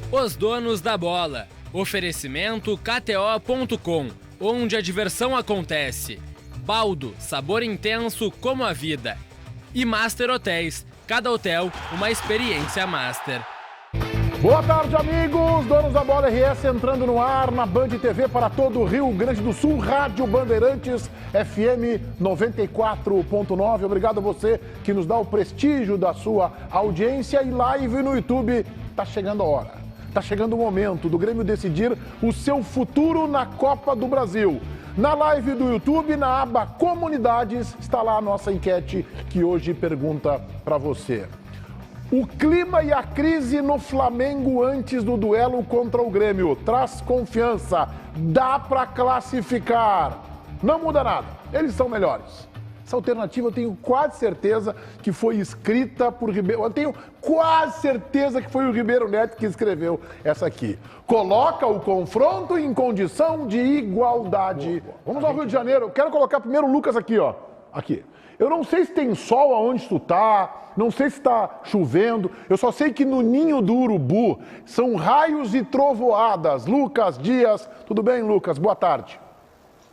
Os donos da bola. Oferecimento KTO.com, onde a diversão acontece. Baldo, sabor intenso como a vida. E Master Hotéis, cada hotel uma experiência master. Boa tarde, amigos! Donos da Bola RS entrando no ar na Band TV para todo o Rio Grande do Sul, Rádio Bandeirantes, FM 94.9. Obrigado a você que nos dá o prestígio da sua audiência e live no YouTube. Tá chegando a hora, tá chegando o momento do Grêmio decidir o seu futuro na Copa do Brasil. Na live do YouTube, na aba Comunidades, está lá a nossa enquete que hoje pergunta para você. O clima e a crise no Flamengo antes do duelo contra o Grêmio traz confiança, dá para classificar. Não muda nada, eles são melhores. Essa alternativa eu tenho quase certeza que foi escrita por Ribeiro. Eu tenho quase certeza que foi o Ribeiro Neto que escreveu essa aqui. Coloca o confronto em condição de igualdade. Vamos ao Rio de Janeiro. Eu quero colocar primeiro o Lucas aqui, ó. Aqui. Eu não sei se tem sol aonde tu tá, não sei se tá chovendo, eu só sei que no ninho do urubu são raios e trovoadas. Lucas Dias, tudo bem, Lucas? Boa tarde.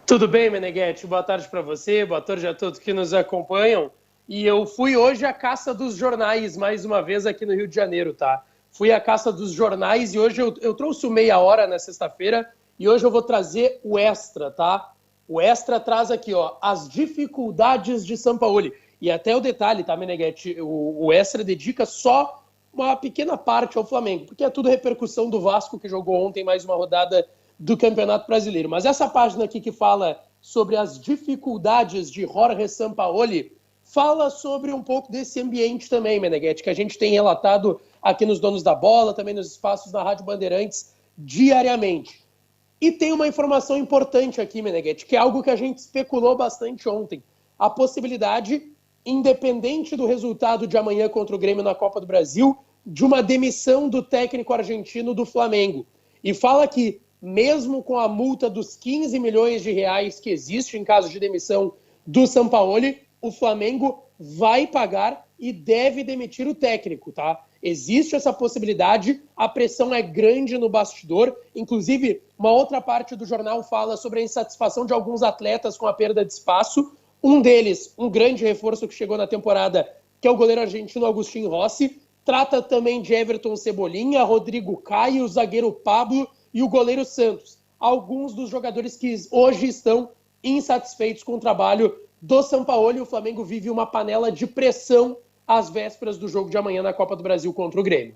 Tudo bem, Meneghetti? Boa tarde para você, boa tarde a todos que nos acompanham. E eu fui hoje à caça dos jornais, mais uma vez aqui no Rio de Janeiro, tá? Fui à caça dos jornais e hoje eu trouxe o Meia Hora na sexta-feira e hoje eu vou trazer o Extra, tá? O Extra traz aqui, ó, as dificuldades de Sampaoli. E até o detalhe, tá, Meneghetti? O Extra dedica só uma pequena parte ao Flamengo, porque é tudo repercussão do Vasco, que jogou ontem mais uma rodada do Campeonato Brasileiro. Mas essa página aqui que fala sobre as dificuldades de Jorge Sampaoli fala sobre um pouco desse ambiente também, Meneghetti, que a gente tem relatado aqui nos Donos da Bola, também nos espaços da Rádio Bandeirantes, diariamente. E tem uma informação importante aqui, Meneghetti, que é algo que a gente especulou bastante ontem. A possibilidade, independente do resultado de amanhã contra o Grêmio na Copa do Brasil, de uma demissão do técnico argentino do Flamengo. E fala que, mesmo com a multa dos 15 milhões de reais que existe em caso de demissão do Sampaoli, o Flamengo vai pagar e deve demitir o técnico, tá? Existe essa possibilidade, a pressão é grande no bastidor, inclusive uma outra parte do jornal fala sobre a insatisfação de alguns atletas com a perda de espaço, um deles, um grande reforço que chegou na temporada, que é o goleiro argentino Agustín Rossi, trata também de Everton Cebolinha, Rodrigo Caio, o zagueiro Pablo e o goleiro Santos, alguns dos jogadores que hoje estão insatisfeitos com o trabalho do Sampaoli. O Flamengo vive uma panela de pressão às vésperas do jogo de amanhã na Copa do Brasil contra o Grêmio.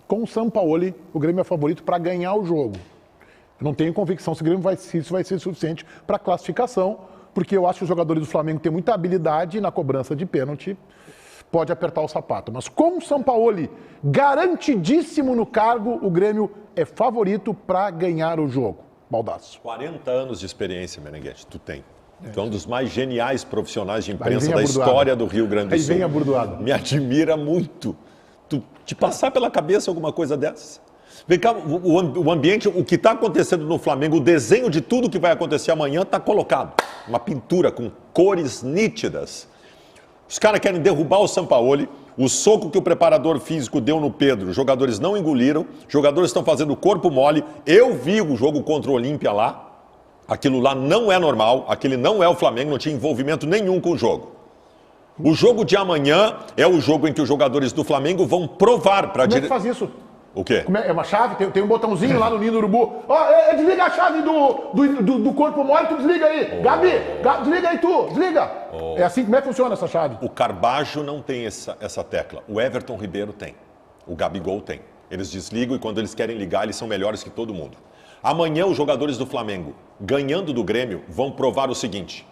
Com o Sampaoli, o Grêmio é favorito para ganhar o jogo. Eu não tenho convicção se o Grêmio isso vai ser suficiente para classificação, porque eu acho que os jogadores do Flamengo têm muita habilidade na cobrança de pênalti, pode apertar o sapato. Mas com o Sampaoli garantidíssimo no cargo, o Grêmio é favorito para ganhar o jogo. Baldasso. 40 anos de experiência, Meneghetti, tu tem. Tu é um dos mais geniais profissionais de imprensa da história do Rio Grande do Sul. Aí vem a burdoada. Me admira muito. Tu te passar pela cabeça alguma coisa dessas? Vem cá, o ambiente, o que está acontecendo no Flamengo, o desenho de tudo que vai acontecer amanhã está colocado. Uma pintura com cores nítidas. Os caras querem derrubar o Sampaoli. O soco que o preparador físico deu no Pedro, os jogadores não engoliram. Os jogadores estão fazendo corpo mole. Eu vi o jogo contra o Olímpia lá. Aquilo lá não é normal, aquele não é o Flamengo, não tinha envolvimento nenhum com o jogo. O jogo de amanhã é o jogo em que os jogadores do Flamengo vão provar para... Como é que faz isso? O quê? É uma chave? Tem um botãozinho lá no ninho do urubu. Desliga a chave do corpo mole, tu desliga aí. Gabi, desliga aí tu, desliga. É assim, como é que funciona essa chave? O Carbajo não tem essa tecla, o Everton Ribeiro tem, o Gabigol tem. Eles desligam e quando eles querem ligar, eles são melhores que todo mundo. Amanhã os jogadores do Flamengo, ganhando do Grêmio, vão provar o seguinte: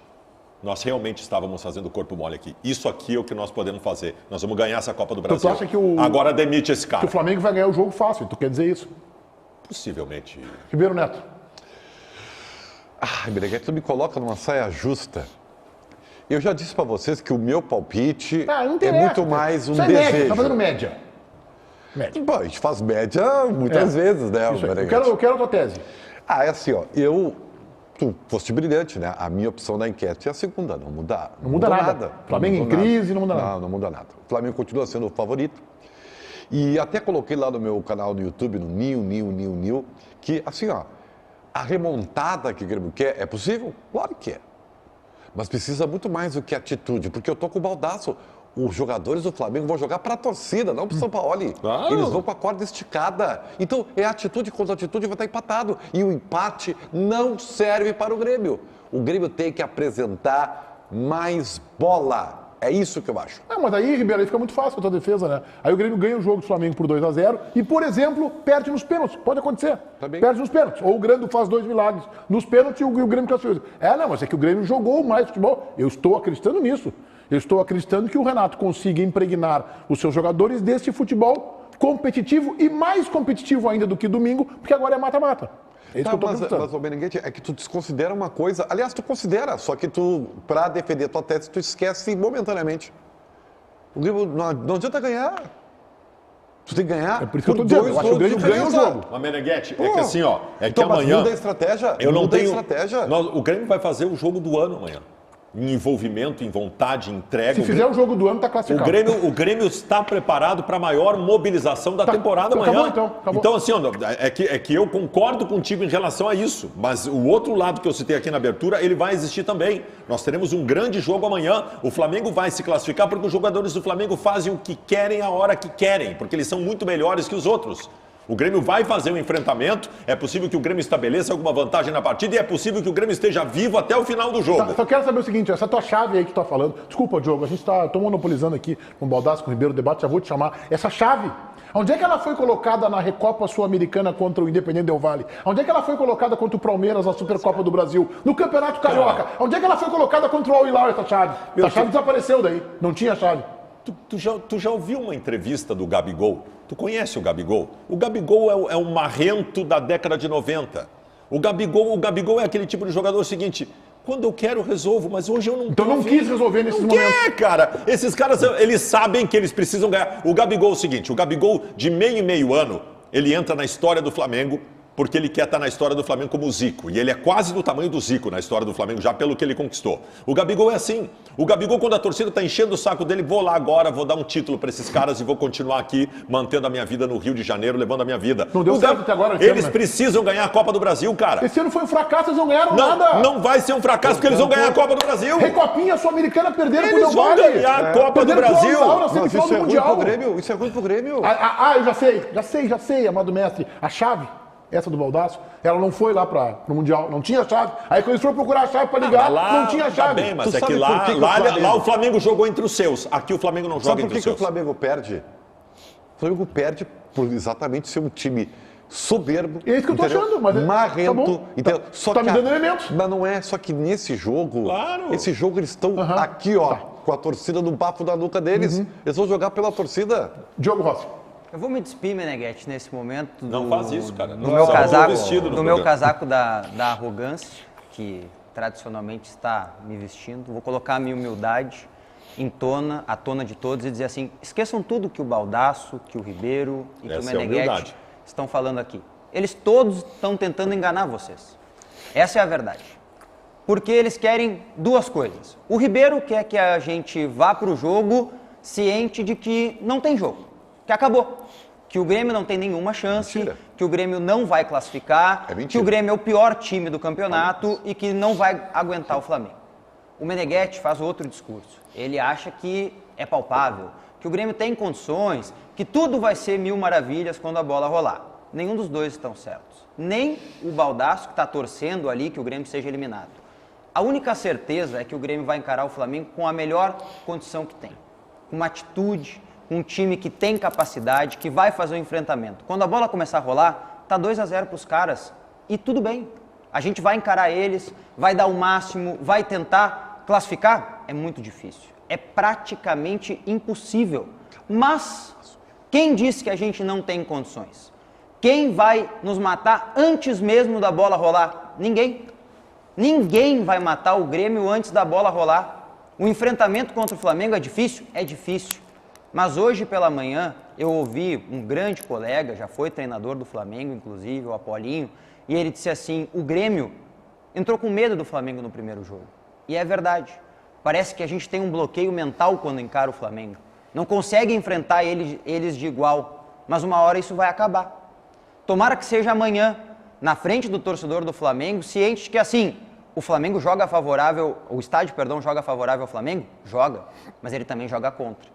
nós realmente estávamos fazendo corpo mole aqui. Isso aqui é o que nós podemos fazer. Nós vamos ganhar essa Copa do Brasil. Então, tu acha que agora demite esse cara. Que o Flamengo vai ganhar o jogo fácil, tu quer dizer isso? Possivelmente. Ribeiro Neto. Meneghetti, tu me coloca numa saia justa. Eu já disse para vocês que o meu palpite é muito mais um desejo. Média, tá fazendo média. Bom, a gente faz média muitas vezes, né? Eu quero a tua tese. É assim, ó, tu foste brilhante, né? A minha opção da enquete é a segunda, não muda nada. Flamengo em crise, não muda nada. Não muda nada. O Flamengo continua sendo o favorito. E até coloquei lá no meu canal no YouTube, no Nil, que assim, ó, a remontada que o Grêmio quer é possível? Claro que é. Mas precisa muito mais do que atitude, porque eu tô com o Baldasso. Os jogadores do Flamengo vão jogar para a torcida, não para o São Paulo. Claro. Eles vão com a corda esticada. Então, é atitude contra atitude, vai estar empatado. E o empate não serve para o Grêmio. O Grêmio tem que apresentar mais bola. É isso que eu acho. Mas aí, Ribeiro, aí fica muito fácil a tua defesa, né? Aí o Grêmio ganha o jogo do Flamengo por 2-0 e, por exemplo, perde nos pênaltis. Pode acontecer. Também. Perde nos pênaltis. Ou o Grêmio faz 2 milagres nos pênaltis e o Grêmio classifica. Mas é que o Grêmio jogou mais futebol. Eu estou acreditando nisso. Eu estou acreditando que o Renato consiga impregnar os seus jogadores desse futebol competitivo e mais competitivo ainda do que domingo, porque agora é mata-mata. É isso que eu tô acreditando. Mas, Beneguete, é que tu desconsidera uma coisa. Aliás, tu considera, só que tu, pra defender tua tese, tu esquece momentaneamente. O Grêmio não adianta ganhar. Tu tem que ganhar. É por isso que eu tô dizendo. Eu acho que o Grêmio ganha o jogo. Mas, Meneghete, é que assim, ó, é então, que amanhã... muda a estratégia. Eu não tenho... estratégia. O Grêmio vai fazer o jogo do ano amanhã. Em envolvimento, em vontade, em entrega. Se fizer o jogo do ano, está classificado. O Grêmio está preparado para a maior mobilização da temporada amanhã. Acabou. Então, assim, é que eu concordo contigo em relação a isso. Mas o outro lado que eu citei aqui na abertura, ele vai existir também. Nós teremos um grande jogo amanhã. O Flamengo vai se classificar porque os jogadores do Flamengo fazem o que querem a hora que querem, porque eles são muito melhores que os outros. O Grêmio vai fazer um enfrentamento, é possível que o Grêmio estabeleça alguma vantagem na partida e é possível que o Grêmio esteja vivo até o final do jogo. Só quero saber o seguinte, essa tua chave aí que tu tá falando, desculpa, Diogo, a gente tô monopolizando aqui com o Baldasso, com o Ribeiro, o debate, já vou te chamar. Essa chave, onde é que ela foi colocada na Recopa Sul-Americana contra o Independente Del Valle? Onde é que ela foi colocada contra o Palmeiras na Supercopa do Brasil? No Campeonato Carioca? Onde é que ela foi colocada contra o Al-Hilal, essa chave? Essa chave desapareceu daí, não tinha chave. Tu já ouviu uma entrevista do Gabigol? Tu conhece o Gabigol? O Gabigol é um marrento da década de 90. O Gabigol é aquele tipo de jogador seguinte, quando eu quero, resolvo, mas hoje eu não Então não quis resolver nesses momentos. Cara? Esses caras, eles sabem que eles precisam ganhar. O Gabigol é o seguinte, o Gabigol de meio em meio ano, ele entra na história do Flamengo, porque ele quer estar na história do Flamengo como o Zico. E ele é quase do tamanho do Zico na história do Flamengo, já pelo que ele conquistou. O Gabigol é assim. O Gabigol, quando a torcida está enchendo o saco dele, vou lá agora, vou dar um título para esses caras e vou continuar aqui, mantendo a minha vida no Rio de Janeiro, levando a minha vida. Não deu certo até agora. Eles precisam ganhar a Copa do Brasil, cara. Esse ano foi um fracasso, eles não ganharam nada. Não vai ser um fracasso, porque eles vão ganhar a Copa do Brasil. Recopinha Sul-Americana perderam pro Eles Del vão Valle. ganhar a Copa do Brasil. Isso é ruim pro Grêmio. Isso é ruim pro Grêmio. Eu já sei, amado mestre. A chave, essa do Baldasso, ela não foi lá pro Mundial, não tinha chave. Aí quando eles foram procurar a chave pra ligar, não tinha chave. Tá bem, mas é que lá o Flamengo jogou entre os seus. Aqui o Flamengo não joga entre os seus. Sabe por que o Flamengo perde? O Flamengo perde por exatamente ser um time soberbo. É isso que eu tô achando, mas marrento. Tá, só tá que me dando elementos. Mas não é, só que nesse jogo, esse jogo eles estão aqui, ó, com a torcida no bafo da nuca deles. Eles vão jogar pela torcida. Diogo Rossi. Eu vou me despir, Meneghete, nesse momento. Não faz isso, cara. Do meu casaco da arrogância, que tradicionalmente está me vestindo. Vou colocar a minha humildade à tona de todos e dizer assim, esqueçam tudo que o Baldasso, que o Ribeiro e que o Meneghete estão falando aqui. Eles todos estão tentando enganar vocês. Essa é a verdade. Porque eles querem duas coisas. O Ribeiro quer que a gente vá para o jogo ciente de que não tem jogo. Que acabou, que o Grêmio não tem nenhuma chance, que o Grêmio não vai classificar, que o Grêmio é o pior time do campeonato e que não vai aguentar o Flamengo. O Meneghete faz outro discurso, ele acha que é palpável, que o Grêmio tem condições, que tudo vai ser mil maravilhas quando a bola rolar. Nenhum dos dois estão certos, nem o Baldasso que está torcendo ali que o Grêmio seja eliminado. A única certeza é que o Grêmio vai encarar o Flamengo com a melhor condição que tem, com uma atitude, um time que tem capacidade, que vai fazer o enfrentamento. Quando a bola começar a rolar, tá 2-0 para os caras e tudo bem. A gente vai encarar eles, vai dar o máximo, vai tentar classificar. É muito difícil, é praticamente impossível. Mas quem disse que a gente não tem condições? Quem vai nos matar antes mesmo da bola rolar? Ninguém. Ninguém vai matar o Grêmio antes da bola rolar. O enfrentamento contra o Flamengo é difícil? É difícil. Mas hoje pela manhã eu ouvi um grande colega, já foi treinador do Flamengo, inclusive, o Apolinho, e ele disse assim, o Grêmio entrou com medo do Flamengo no primeiro jogo. E é verdade. Parece que a gente tem um bloqueio mental quando encara o Flamengo. Não consegue enfrentar eles de igual. mas uma hora isso vai acabar. Tomara que seja amanhã, na frente do torcedor do Flamengo, ciente de que assim, o Flamengo joga favorável, o estádio, perdão, joga favorável ao Flamengo? Joga, mas ele também joga contra.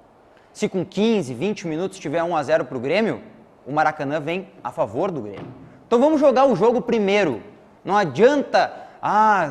Se com 15, 20 minutos tiver 1-0 para o Grêmio, o Maracanã vem a favor do Grêmio. Então vamos jogar o jogo primeiro. Não adianta,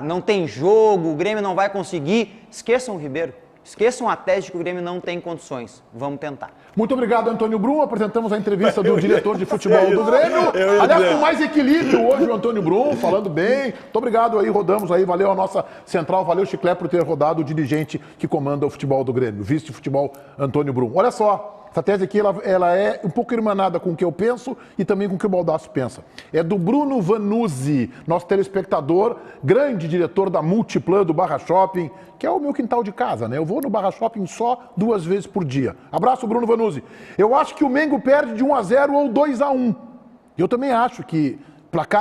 não tem jogo, o Grêmio não vai conseguir. Esqueçam o Ribeiro. Esqueçam a tese de que o Grêmio não tem condições. Vamos tentar. Muito obrigado, Antônio Brum. Apresentamos a entrevista do diretor de futebol do Grêmio. Aliás, com mais equilíbrio hoje o Antônio Brum, falando bem. Muito obrigado aí, rodamos aí. Valeu a nossa central, valeu Chiclé por ter rodado o dirigente que comanda o futebol do Grêmio, vice de futebol Antônio Brum. Olha só. Essa tese aqui, ela é um pouco irmanada com o que eu penso e também com o que o Baldasso pensa. É do Bruno Vanuzzi, nosso telespectador, grande diretor da Multiplan do Barra Shopping, que é o meu quintal de casa, né? Eu vou no Barra Shopping só 2 vezes por dia. Abraço, Bruno Vanuzzi. Eu acho que o Mengo perde de 1-0 ou 2-1. Eu também acho que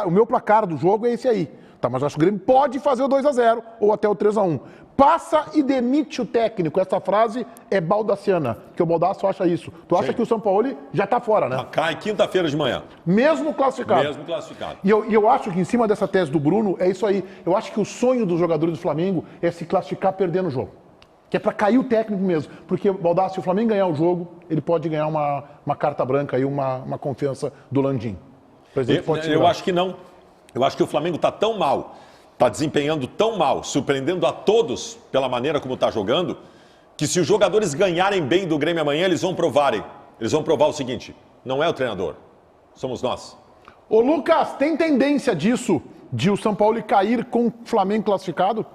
o meu placar do jogo é esse aí. Tá, mas eu acho que o Grêmio pode fazer o 2-0 ou até o 3-1. Passa e demite o técnico. Essa frase é baldaciana, que o Baldasso acha isso. Tu acha que o Sampaoli já tá fora, né? Cai quinta-feira de manhã. Mesmo classificado. Mesmo classificado. E eu acho que em cima dessa tese do Bruno, é isso aí. Eu acho que o sonho dos jogadores do Flamengo é se classificar perdendo o jogo. Que é pra cair o técnico mesmo. Porque, Baldasso, se o Flamengo ganhar o jogo, ele pode ganhar uma carta branca aí, uma confiança do Landim. O presidente pode eu acho que não. Eu acho que o Flamengo tá tão mal, está desempenhando tão mal, surpreendendo a todos pela maneira como está jogando, que se os jogadores ganharem bem do Grêmio amanhã, eles vão provar o seguinte: não é o treinador, somos nós. Ô Lucas, tem tendência disso, de o São Paulo cair com o Flamengo classificado?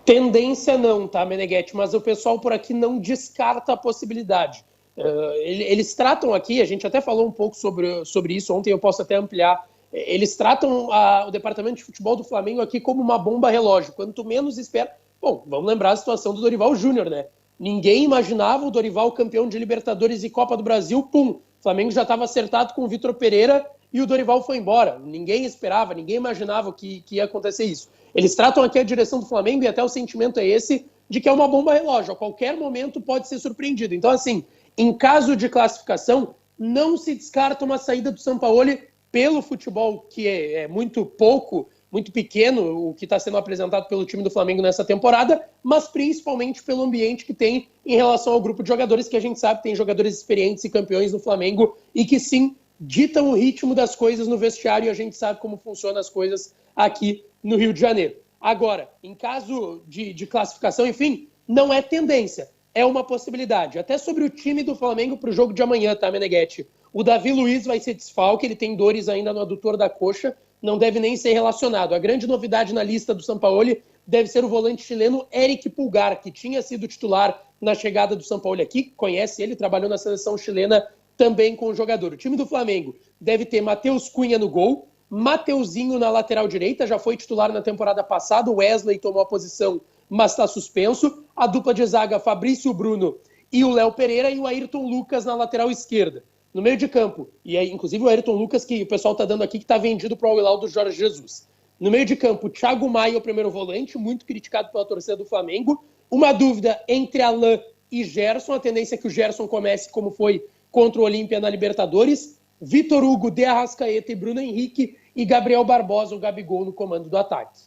Tendência não, tá, Meneghetti? Mas o pessoal por aqui não descarta a possibilidade. Eles tratam aqui, a gente até falou um pouco sobre isso ontem, eu posso até ampliar. Eles tratam o departamento de futebol do Flamengo aqui como uma bomba relógio. Quanto menos espera... Bom, vamos lembrar a situação do Dorival Júnior, né? Ninguém imaginava o Dorival campeão de Libertadores e Copa do Brasil, pum! O Flamengo já estava acertado com o Vitor Pereira e o Dorival foi embora. Ninguém esperava, ninguém imaginava que ia acontecer isso. Eles tratam aqui a direção do Flamengo e até o sentimento é esse, de que é uma bomba relógio. A qualquer momento pode ser surpreendido. Então, assim, em caso de classificação, não se descarta uma saída do Sampaoli pelo futebol, que é muito pouco, muito pequeno, o que está sendo apresentado pelo time do Flamengo nessa temporada, mas principalmente pelo ambiente que tem em relação ao grupo de jogadores, que a gente sabe tem jogadores experientes e campeões no Flamengo e que sim, ditam o ritmo das coisas no vestiário e a gente sabe como funcionam as coisas aqui no Rio de Janeiro. Agora, em caso de classificação, enfim, não é tendência, é uma possibilidade. Até sobre o time do Flamengo para o jogo de amanhã, tá, Meneghetti? O Davi Luiz vai ser desfalque, ele tem dores ainda no adutor da coxa, não deve nem ser relacionado. A grande novidade na lista do Sampaoli deve ser o volante chileno Eric Pulgar, que tinha sido titular na chegada do Sampaoli aqui, conhece ele, trabalhou na seleção chilena também com o jogador. O time do Flamengo deve ter Matheus Cunha no gol, Mateuzinho na lateral direita, já foi titular na temporada passada, o Wesley tomou a posição, mas está suspenso. A dupla de zaga, Fabrício Bruno e o Léo Pereira, e o Ayrton Lucas na lateral esquerda. No meio de campo, e aí, inclusive o Ayrton Lucas, que o pessoal está dando aqui, que está vendido para o Al-Hilal do Jorge Jesus. No meio de campo, Thiago Maia, o primeiro volante, muito criticado pela torcida do Flamengo. Uma dúvida entre Alain e Gerson, a tendência é que o Gerson comece como foi contra o Olímpia na Libertadores. Vitor Hugo, De Arrascaeta e Bruno Henrique, e Gabriel Barbosa, o Gabigol, no comando do ataque.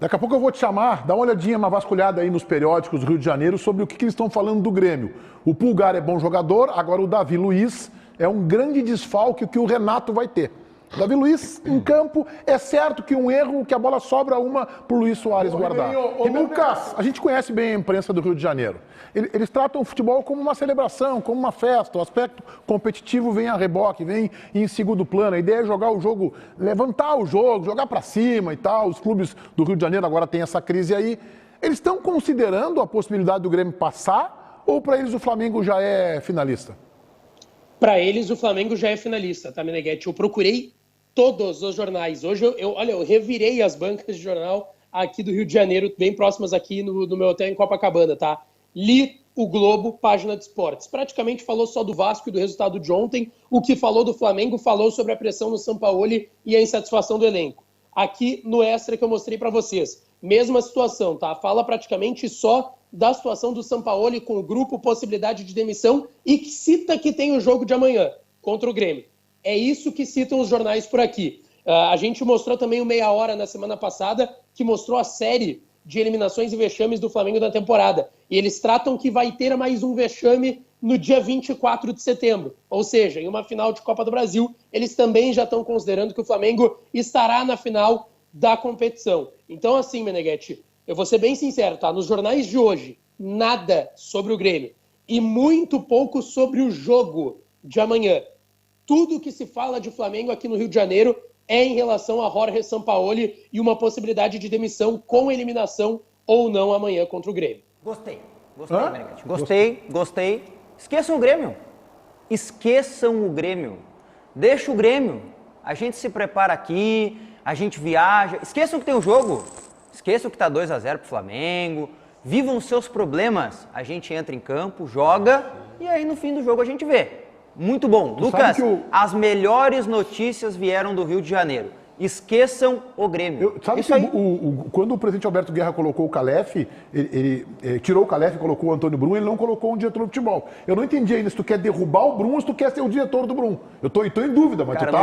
Daqui a pouco eu vou te chamar, dá uma olhadinha, uma vasculhada aí nos periódicos do Rio de Janeiro sobre o que eles estão falando do Grêmio. O Pulgar é bom jogador, agora o Davi Luiz é um grande desfalque que o Renato vai ter. O Davi Luiz, em campo, é certo que um erro, que a bola sobra uma pro Luiz Soares guardar. Lucas, a gente conhece bem a imprensa do Rio de Janeiro. Eles tratam o futebol como uma celebração, como uma festa. O aspecto competitivo vem a reboque, vem em segundo plano. A ideia é jogar o jogo, levantar o jogo, jogar para cima e tal. Os clubes do Rio de Janeiro agora têm essa crise aí. Eles estão considerando a possibilidade do Grêmio passar ou para eles o Flamengo já é finalista? Para eles o Flamengo já é finalista, tá, Meneghetti? Eu procurei todos os jornais. Hoje eu revirei as bancas de jornal aqui do Rio de Janeiro, bem próximas aqui no meu hotel em Copacabana, tá? Li o Globo, página de esportes. Praticamente falou só do Vasco e do resultado de ontem. O que falou do Flamengo falou sobre a pressão no Sampaoli e a insatisfação do elenco. Aqui no Extra que eu mostrei para vocês. mesma situação, tá? Fala praticamente só da situação do Sampaoli com o grupo, possibilidade de demissão, e que cita que tem o jogo de amanhã contra o Grêmio. É isso que citam os jornais por aqui. A gente mostrou também o Meia Hora na semana passada, que mostrou a série de eliminações e vexames do Flamengo da temporada. E eles tratam que vai ter mais um vexame no dia 24 de setembro. Ou seja, em uma final de Copa do Brasil, eles também já estão considerando que o Flamengo estará na final da competição. Então, assim, Meneghetti, eu vou ser bem sincero, tá? Nos jornais de hoje, nada sobre o Grêmio e muito pouco sobre o jogo de amanhã. Tudo que se fala de Flamengo aqui no Rio de Janeiro é em relação a Jorge Sampaoli e uma possibilidade de demissão com eliminação ou não amanhã contra o Grêmio. Gostei, Meneghetti. Gostei. Esqueçam o Grêmio. Deixa o Grêmio. A gente se prepara aqui, a gente viaja. Esqueçam que tem o jogo. Esqueçam que tá 2-0 pro Flamengo. Vivam os seus problemas. A gente entra em campo, joga e aí no fim do jogo a gente vê. Muito bom. Lucas, as melhores notícias vieram do Rio de Janeiro. Esqueçam o Grêmio. Sabe que quando o presidente Alberto Guerra colocou o Calef, ele tirou o Calef e colocou o Antônio Brum, ele não colocou um diretor de futebol. Eu não entendi ainda se tu quer derrubar o Brum ou se tu quer ser o diretor do Brum. Eu tô em dúvida, mas cara, tu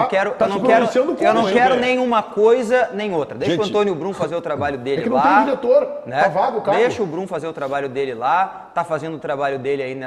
eu não quero nenhuma coisa nem outra. Deixa o Antônio Brum fazer o trabalho dele que lá. Não tem diretor, né? Tá vago o cargo. Deixa o Brum fazer o trabalho dele lá, tá fazendo o trabalho dele aí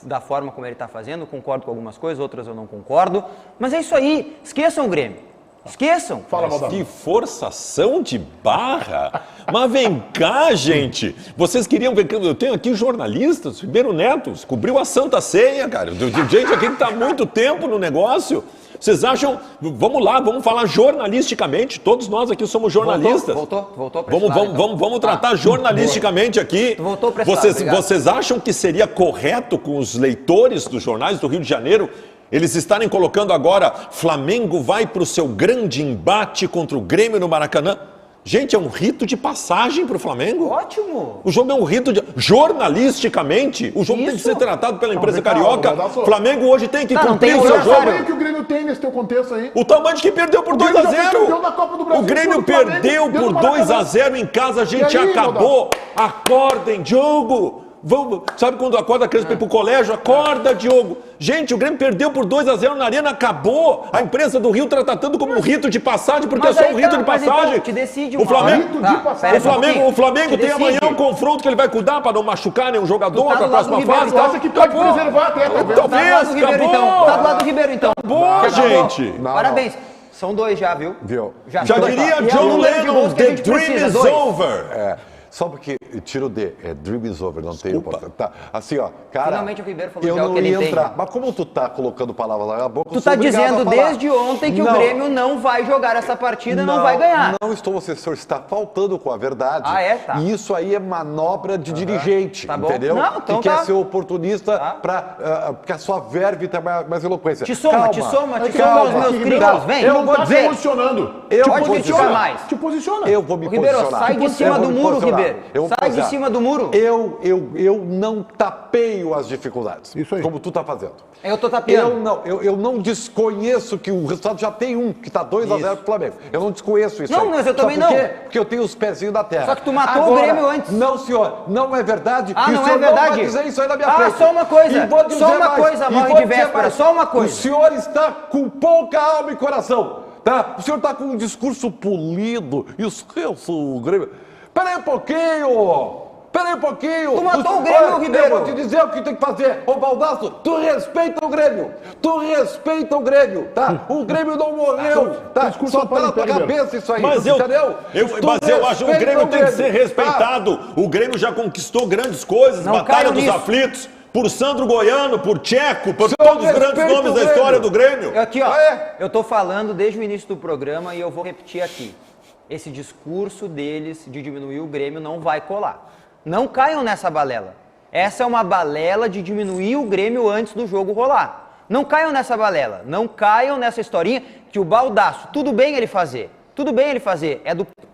da forma como ele tá fazendo, concordo com algumas coisas, outras eu não concordo. Mas é isso aí, esqueçam o Grêmio. Esqueçam. Fala, Valdão. Que forçação de barra. Mas vem cá, gente. Vocês queriam ver... Eu tenho aqui jornalistas, Ribeiro Neto, cobriu a Santa Ceia, cara. Gente aqui que está há muito tempo no negócio. Vocês acham... Vamos lá, vamos falar jornalisticamente. Todos nós aqui somos jornalistas. Voltou para esse lado, então. Vamos tratar jornalisticamente aqui. Voltou para esse lado, vocês acham que seria correto com os leitores dos jornais do Rio de Janeiro eles estarem colocando agora Flamengo vai para o seu grande embate contra o Grêmio no Maracanã? Gente, é um rito de passagem para o Flamengo. Ótimo. O jogo é um rito de... Jornalisticamente, o jogo tem que ser tratado pela empresa carioca. O Flamengo hoje tem que cumprir o seu jogo. O tamanho que o Grêmio tem nesse teu contexto aí. O tamanho de que perdeu por 2-0. O Grêmio perdeu por 2-0 em casa, a gente acabou. Acordem, Diogo. Sabe quando acorda a criança para ir pro colégio? Acorda, Diogo. Gente, o Grêmio perdeu por 2-0 na Arena, acabou. A imprensa do Rio está tratando como um rito de passagem, porque é só um rito de passagem. Te decide o Flamengo tem amanhã um confronto que ele vai cuidar para não machucar nenhum jogador para a próxima fase. Tu acha que pode preservar até, talvez? Talvez, acabou. Tá do lado do Ribeiro, então. Acabou, gente. Parabéns. São 2 já, viu? Já diria John Lennon, the dream is over. Só porque tira o D, dream is over, não tem importância. Tá, assim, ó, cara. Finalmente o Ribeiro falou eu já não o que ele ia tem. entrar. Mas como tu tá colocando palavras na boca, tu tá dizendo desde ontem que o Grêmio não vai jogar essa partida e não vai ganhar. Não estou, você está faltando com a verdade. Ah, é? Tá. E isso aí é manobra de dirigente, tá bom. entendeu? Não, então que quer ser oportunista para que a sua verve tenha mais eloquência. Te soma os meus críticos. Vem. Eu não tá se posicionando. Pode me tirar mais. Te posiciona. Eu vou me Ribeiro, posicionar. sai de cima do muro, Ribeiro. Sai de cima do muro. Eu não tapeio as dificuldades. Isso aí. Como tu tá fazendo. Eu tô tapeando. Eu não desconheço que o resultado já tem que tá 2-0 pro Flamengo. Eu não desconheço isso. Não, mas eu também não. Porque eu tenho os pezinhos da terra. Só que tu matou o Grêmio antes. Não, senhor. Não é verdade. Ah, não é verdade? Não vai dizer isso aí na minha frente. Só uma coisa. E vou dizer só uma mais. coisa, morre de véspera. Só uma coisa. O senhor está com pouca alma e coração. Tá? O senhor está com um discurso polido. E o Grêmio... Peraí um pouquinho. Tu matou o Grêmio, Ribeiro. Eu vou te dizer o que tem que fazer. Ô, Baldasso, tu respeita o Grêmio. Tá? O Grêmio não morreu. Tá? Só tá na tua cabeça isso aí. Mas eu acho que o Grêmio tem que ser respeitado. O Grêmio já conquistou grandes coisas. Batalha dos Aflitos. Por Sandro Goiano, por Tcheco, por todos os grandes nomes da história do Grêmio. Aqui, ó, eu tô falando desde o início do programa e eu vou repetir aqui. Esse discurso deles de diminuir o Grêmio não vai colar. Não caiam nessa balela. Essa é uma balela de diminuir o Grêmio antes do jogo rolar. Não caiam nessa balela. Não caiam nessa historinha que o Baldasso, tudo bem ele fazer.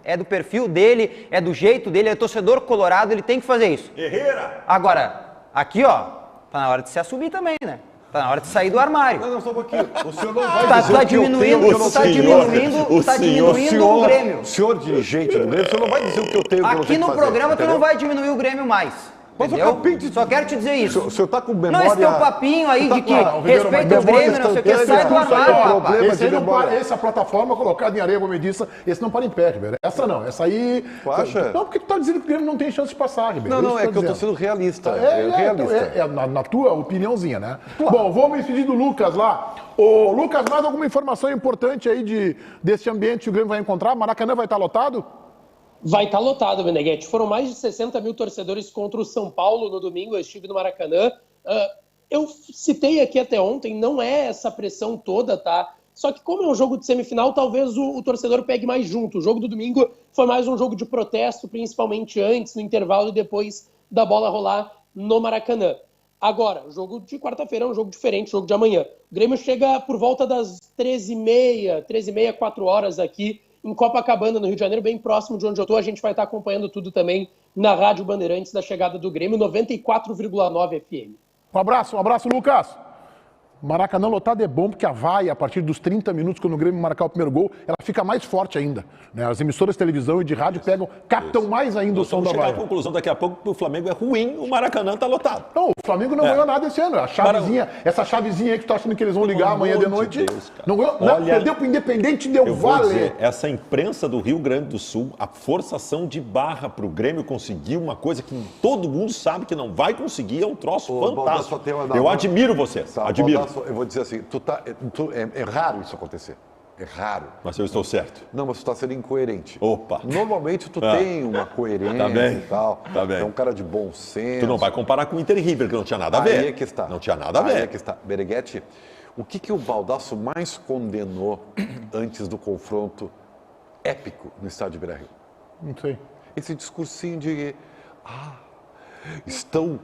É do perfil dele, é do jeito dele, é torcedor colorado, ele tem que fazer isso. Herrera. Agora, aqui ó, tá na hora de se assumir também, né? Tá na hora de sair do armário. Não, só um pouquinho. O senhor não vai Tá dizer o que eu diminuindo, tenho, tá diminuindo o Grêmio. O senhor dirigente do Grêmio, o senhor não vai dizer o que eu tenho, o que eu não Aqui tenho que no fazer, programa tu entendeu? não vai diminuir o Grêmio mais. Mas eu Entendeu? acabei de- Só quero te dizer isso. O senhor tá com memória... Não, esse teu papinho aí de que Não, Ribeiro, mas respeita o memória Grêmio, não sei o que, instantânea, sai do isso aí é armário, um rapaz. problema. Esse aí de não memória. para, essa plataforma colocada em areia movediça, esse não para em pé, Ribeiro. Essa não, essa aí... Tu acha? Não, porque tu tá dizendo que o Grêmio não tem chance de passar, Ribeiro. Não, não, Isso é que eu tô dizendo. sendo realista. É, na tua opiniãozinha, né? Bom, vou me despedir do Lucas lá. Ô, Lucas, mais alguma informação importante aí desse ambiente que o Grêmio vai encontrar? Maracanã vai estar lotado? Vai estar lotado, Meneghetti. Foram mais de 60 mil torcedores contra o São Paulo no domingo. Eu estive no Maracanã. Eu citei aqui até ontem, não é essa pressão toda, tá? Só que como é um jogo de semifinal, talvez o torcedor pegue mais junto. O jogo do domingo foi mais um jogo de protesto, principalmente antes, no intervalo e depois da bola rolar no Maracanã. Agora, o jogo de quarta-feira é um jogo diferente, o jogo de amanhã. O Grêmio chega por volta das 13h30, 4 horas aqui em Copacabana, no Rio de Janeiro, bem próximo de onde eu estou. A gente vai estar acompanhando tudo também na Rádio Bandeirantes da chegada do Grêmio, 94,9 FM. Um abraço, Lucas. Maracanã lotado é bom porque a vaia, a partir dos 30 minutos, quando o Grêmio marcar o primeiro gol, ela fica mais forte ainda. Né? As emissoras de televisão e de rádio captam mais ainda o som da Vamos chegar vaia. à conclusão daqui a pouco que o Flamengo é ruim, o Maracanã tá lotado. Não, o Flamengo não ganhou nada esse ano. A chavezinha, essa chavezinha aí que tu tá achando que eles vão ligar amanhã de noite. Deus, cara. Não ganhou, Olha, perdeu pro Independente, deu Eu vou vale. dizer, essa imprensa do Rio Grande do Sul, a forçação de barra pro Grêmio conseguir uma coisa que todo mundo sabe que não vai conseguir, é um troço fantástico. Eu admiro vocês, admiro. Baldasso, eu vou dizer assim, é raro isso acontecer. É raro. Mas eu estou certo. Não, mas tu está sendo incoerente. Opa. Normalmente tu tem uma coerência Tá bem, e tal. tá bem. É um cara de bom senso. Tu não vai comparar com o Inter e River, que não tinha nada a ver. Aí é que está. Não tinha nada a ver. Aí é que está. Bereguete, o que o Baldasso mais condenou antes do confronto épico no estádio de Beira-Rio? Não sei. Esse discursinho de... Estão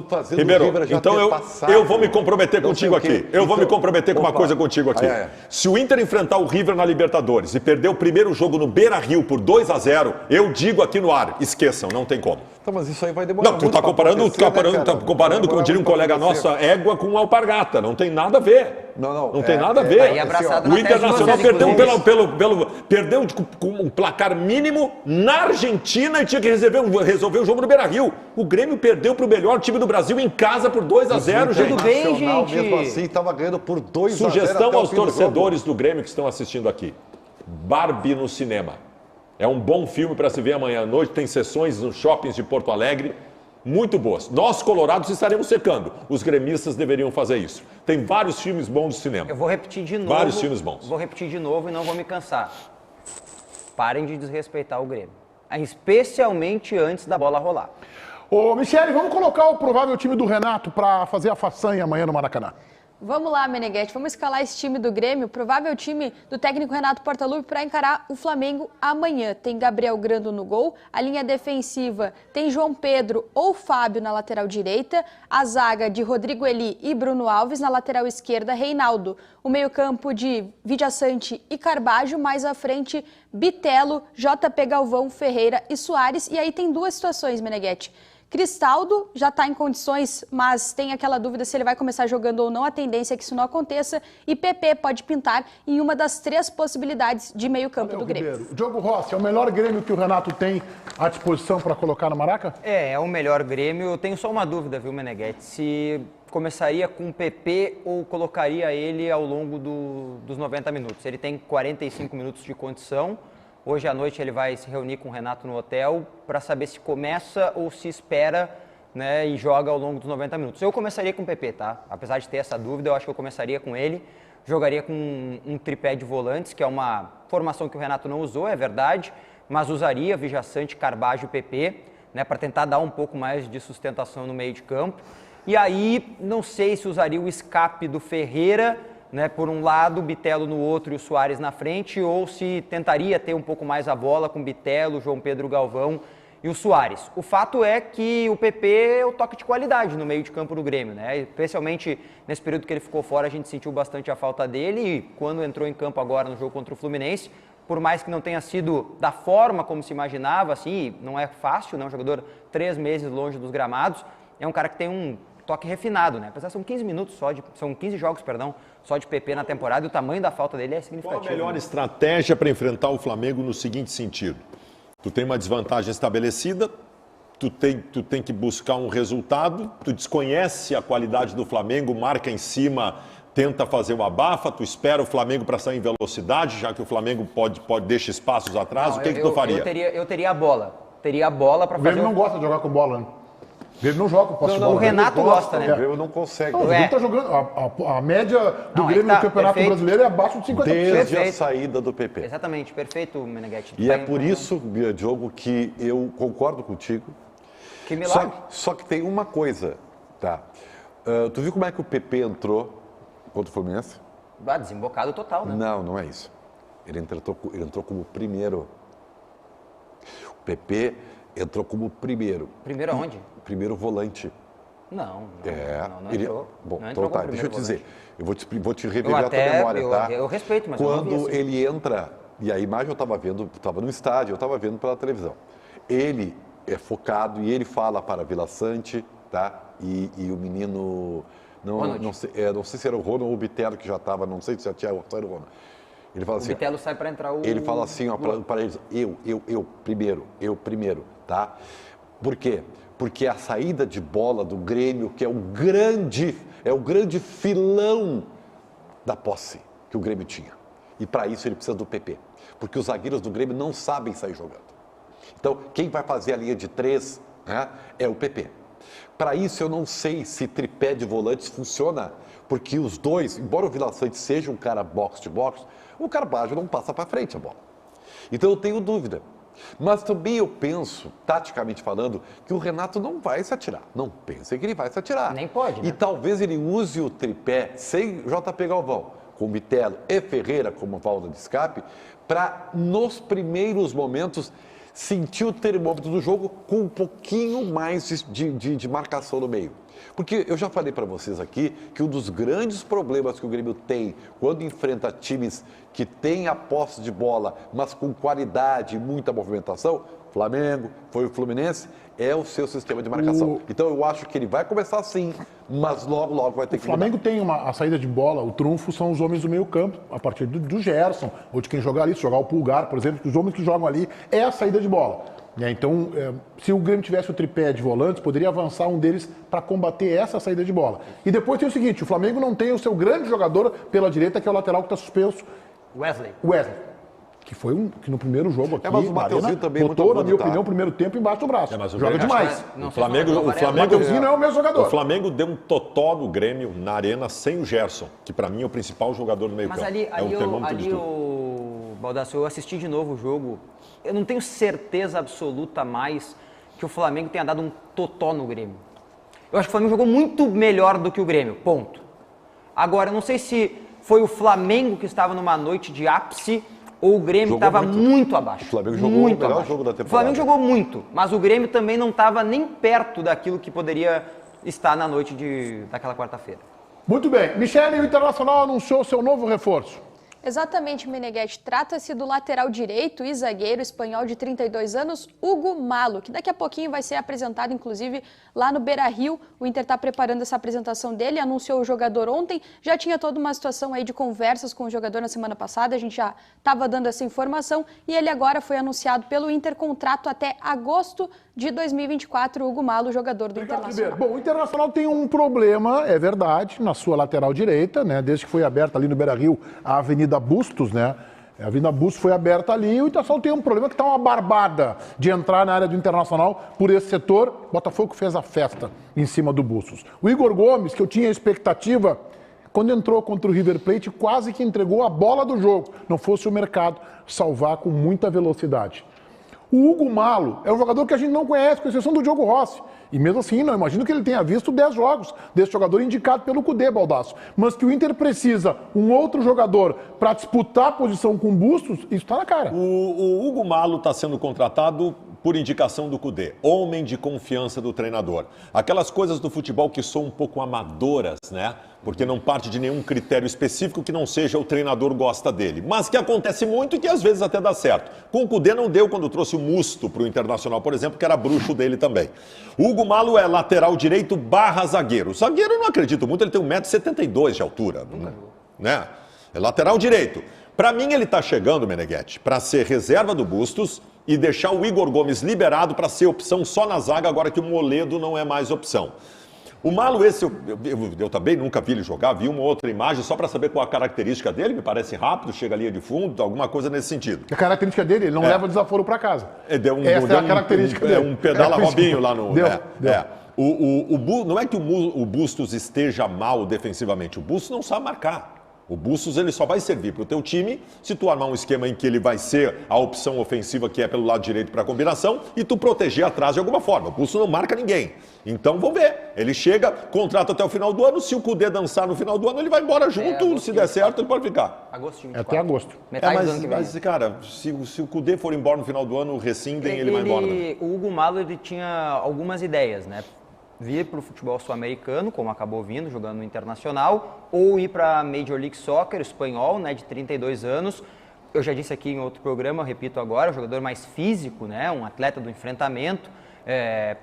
fazendo Ribeiro, o River já então ter eu passado. vou me comprometer Não contigo sei o quê. aqui. Eu vou me Então, comprometer com uma opa. coisa contigo aqui. Se o Inter enfrentar o River na Libertadores e perder o primeiro jogo no Beira-Rio por 2-0, eu digo aqui no ar, esqueçam, não tem como. Então, mas isso aí vai demorar Não, tu muito tá pra comparando, acontecer, como diria um colega nosso, a égua com égua. Não tem nada a ver. Não tem nada a ver. Aí abraçado O na testa de Internacional vocês, perdeu perdeu com um placar mínimo na Argentina e tinha que resolver o jogo no Beira-Rio. O Grêmio perdeu pro melhor time do Brasil em casa por 2-0, gente. Tudo bem, Nacional, gente. mesmo assim, estava ganhando por 2-0. Sugestão até o aos fim do jogo. torcedores do Grêmio que estão assistindo aqui. Barbie no cinema. É um bom filme para se ver amanhã à noite. Tem sessões nos shoppings de Porto Alegre muito boas. Nós, colorados, estaremos secando. Os gremistas deveriam fazer isso. Tem vários filmes bons de cinema. Eu vou repetir de novo. Vários filmes bons. Vou repetir de novo e não vou me cansar. Parem de desrespeitar o Grêmio. Especialmente antes da bola rolar. Ô, Michele, vamos colocar o provável time do Renato para fazer a façanha amanhã no Maracanã. Vamos lá, Meneghetti, vamos escalar esse time do Grêmio, provável time do técnico Renato Portaluppi para encarar o Flamengo amanhã. Tem Gabriel Grando no gol, a linha defensiva tem João Pedro ou Fábio na lateral direita, a zaga de Rodrigo Eli e Bruno Alves, na lateral esquerda Reinaldo, o meio-campo de Vidiaçante e Carbajo, mais à frente Bitelo, JP Galvão, Ferreira e Soares. E aí tem duas situações, Meneghetti. Cristaldo já está em condições, mas tem aquela dúvida se ele vai começar jogando ou não. A tendência é que isso não aconteça. E PP pode pintar em uma das três possibilidades de meio campo do Grêmio. Ribeiro, Diogo Rossi, é o melhor Grêmio que o Renato tem à disposição para colocar no Maraca? É o melhor Grêmio. Eu tenho só uma dúvida, viu, Meneghetti? Se começaria com o PP ou colocaria ele ao longo dos 90 minutos. Ele tem 45 minutos de condição. Hoje à noite ele vai se reunir com o Renato no hotel para saber se começa ou se espera, né, e joga ao longo dos 90 minutos. Eu começaria com o PP, tá? Apesar de ter essa dúvida, eu acho que eu começaria com ele. Jogaria com um tripé de volantes, que é uma formação que o Renato não usou, é verdade, mas usaria Vidiaçante, Carbajo e PP, né, para tentar dar um pouco mais de sustentação no meio de campo. E aí, não sei se usaria o escape do Ferreira, né, por um lado, o Bitelo no outro e o Soares na frente, ou se tentaria ter um pouco mais a bola com o Bitelo, João Pedro Galvão e o Soares. O fato é que o PP é o toque de qualidade no meio de campo do Grêmio, né? Especialmente nesse período que ele ficou fora, a gente sentiu bastante a falta dele, e quando entrou em campo agora no jogo contra o Fluminense, por mais que não tenha sido da forma como se imaginava, assim, não é fácil, né? Um jogador 3 meses longe dos gramados, é um cara que tem um toque refinado, né? Apesar são 15 minutos são 15 jogos, perdão, só de PP na temporada e o tamanho da falta dele é significativo. Qual a melhor estratégia para enfrentar o Flamengo no seguinte sentido? Tu tem uma desvantagem estabelecida, tu tem que buscar um resultado, tu desconhece a qualidade do Flamengo, marca em cima, tenta fazer o abafa, tu espera o Flamengo para sair em velocidade, já que o Flamengo pode deixar espaços atrás, o que tu faria? Eu teria a bola. Teria a bola para fazer... O Grêmio não gosta de jogar com bola, né? O Grêmio não joga com posse de bola. O Renato gosta, né? O Grêmio não consegue. O Grêmio tá jogando... A média do Grêmio no Campeonato Brasileiro é abaixo de 50%. Desde a saída do PP. Exatamente, perfeito, Meneghetti. E é por isso, Diogo, que eu concordo contigo. Que milagre. Só que tem uma coisa, tá? Tu viu como é que o PP entrou contra o Fluminense? Desembocado total, né? Não é isso. Ele entrou como primeiro. O PP entrou como primeiro. Primeiro aonde? Primeiro volante. Não entrou. Bom, não então entrou tá, deixa eu te dizer. Eu vou te revelar a tua até, memória, tá? Eu respeito, mas quando eu não vi assim. ele entra, e a imagem eu estava vendo, estava no estádio, eu estava vendo pela televisão. Ele é focado e ele fala para Vila Sante, tá? E o menino, não sei se era o Ronald ou o Bitelo que já estava, não sei se já tinha o Ronald. Ele fala assim, o Bitelo sai para entrar o... Ele fala assim, ó, para eles, eu primeiro, tá? Por quê? Porque a saída de bola do Grêmio, que é o grande filão da posse que o Grêmio tinha. E para isso ele precisa do PP. Porque os zagueiros do Grêmio não sabem sair jogando. Então, quem vai fazer a linha de 3, né, é o PP. Para isso, eu não sei se tripé de volantes funciona, porque os dois, embora o Vila Sante seja um cara box-to-box, o Carbajo não passa para frente a bola. Então, eu tenho dúvida. Mas também eu penso, taticamente falando, que o Renato não vai se atirar. Não pensem que ele vai se atirar. Nem pode, né? E talvez ele use o tripé sem JP Galvão, com Bitelo e Ferreira como válvula de escape, para, nos primeiros momentos, sentir o termômetro do jogo com um pouquinho mais de marcação no meio. Porque eu já falei para vocês aqui que um dos grandes problemas que o Grêmio tem quando enfrenta times que têm a posse de bola, mas com qualidade e muita movimentação, Flamengo, foi o Fluminense, é o seu sistema de marcação. Então eu acho que ele vai começar assim, mas logo vai ter que mudar. O Flamengo tem a saída de bola, o trunfo são os homens do meio campo, a partir do Gerson, ou de quem jogar ali, se jogar o Pulgar, por exemplo, que os homens que jogam ali é a saída de bola. Então, se o Grêmio tivesse o tripé de volantes, poderia avançar um deles para combater essa saída de bola. E depois tem o seguinte, o Flamengo não tem o seu grande jogador pela direita, que é o lateral que está suspenso. Wesley. Que foi que no primeiro jogo aqui, mas o Mateuzinho também botou, na minha opinião, o primeiro tempo embaixo do braço. Joga demais. O Flamengo Mateuzinho não é o mesmo jogador. O Flamengo deu um totó no Grêmio, na arena, sem o Gerson, que para mim é o principal jogador do meio campo. Mas o Baldasso, eu assisti de novo o jogo, eu não tenho certeza absoluta mais que o Flamengo tenha dado um totó no Grêmio. Eu acho que o Flamengo jogou muito melhor do que o Grêmio, ponto. Agora, eu não sei se foi o Flamengo que estava numa noite de ápice ou o Grêmio estava muito abaixo. O Flamengo jogou o melhor jogo da temporada. O Flamengo jogou muito, mas o Grêmio também não estava nem perto daquilo que poderia estar na noite daquela quarta-feira. Muito bem. Michele, o Internacional anunciou seu novo reforço. Exatamente, Meneghetti. Trata-se do lateral direito e zagueiro espanhol de 32 anos, Hugo Malo, que daqui a pouquinho vai ser apresentado, inclusive, lá no Beira-Rio. O Inter está preparando essa apresentação dele, anunciou o jogador ontem, já tinha toda uma situação aí de conversas com o jogador na semana passada, a gente já estava dando essa informação, e ele agora foi anunciado pelo Inter, contrato até agosto de 2024, Hugo Malo, jogador do Internacional. Bom, o Internacional tem um problema, é verdade, na sua lateral direita, né? Desde que foi aberta ali no Beira-Rio a Avenida Bustos, né? A Avenida Bustos foi aberta ali e o Internacional tem um problema que está uma barbada de entrar na área do Internacional por esse setor. Botafogo fez a festa em cima do Bustos. O Igor Gomes, que eu tinha expectativa, quando entrou contra o River Plate, quase que entregou a bola do jogo. Não fosse o mercado salvar com muita velocidade. O Hugo Malo é um jogador que a gente não conhece, com exceção do Diogo Rossi. E mesmo assim, não imagino que ele tenha visto 10 jogos desse jogador indicado pelo Cudê, Baldasso. Mas que o Inter precisa um outro jogador para disputar a posição com Bustos, isso está na cara. O Hugo Malo está sendo contratado por indicação do Cudê, homem de confiança do treinador. Aquelas coisas do futebol que são um pouco amadoras, né? Porque não parte de nenhum critério específico que não seja o treinador gosta dele. Mas que acontece muito e que às vezes até dá certo. Com o Cudê não deu quando trouxe o Musto para o Internacional, por exemplo, que era bruxo dele também. O Hugo Malo é lateral direito / zagueiro. Zagueiro eu não acredito muito, ele tem 1,72 m de altura. Né? É lateral direito. Para mim ele está chegando, Meneghetti, para ser reserva do Bustos e deixar o Igor Gomes liberado para ser opção só na zaga, agora que o Moledo não é mais opção. O Malo, esse, eu também nunca vi ele jogar, vi uma outra imagem só para saber qual a característica dele, me parece rápido, chega à linha de fundo, alguma coisa nesse sentido. A característica dele, ele não leva desaforo para casa. Essa é a característica dele. Um pedala Robinho lá no... Deu. Não é que o Bustos esteja mal defensivamente, o Bustos não sabe marcar. O Bustos ele só vai servir para o teu time se tu armar um esquema em que ele vai ser a opção ofensiva que é pelo lado direito para a combinação e tu proteger atrás de alguma forma. O Bustos não marca ninguém. Então vamos ver. Ele chega, contrata até o final do ano. Se o Cudê dançar no final do ano, ele vai embora junto. Se der certo, ele pode ficar. Agostinho. Até agosto. Metade do ano que vem. Mas, cara, se o Cudê for embora no final do ano, rescindem, ele vai embora. Né? O Hugo Malo ele tinha algumas ideias, né? Vir para o futebol sul-americano, como acabou vindo, jogando no Internacional, ou ir para a Major League Soccer, espanhol, né, de 32 anos. Eu já disse aqui em outro programa, eu repito agora, um jogador mais físico, né, um atleta do enfrentamento,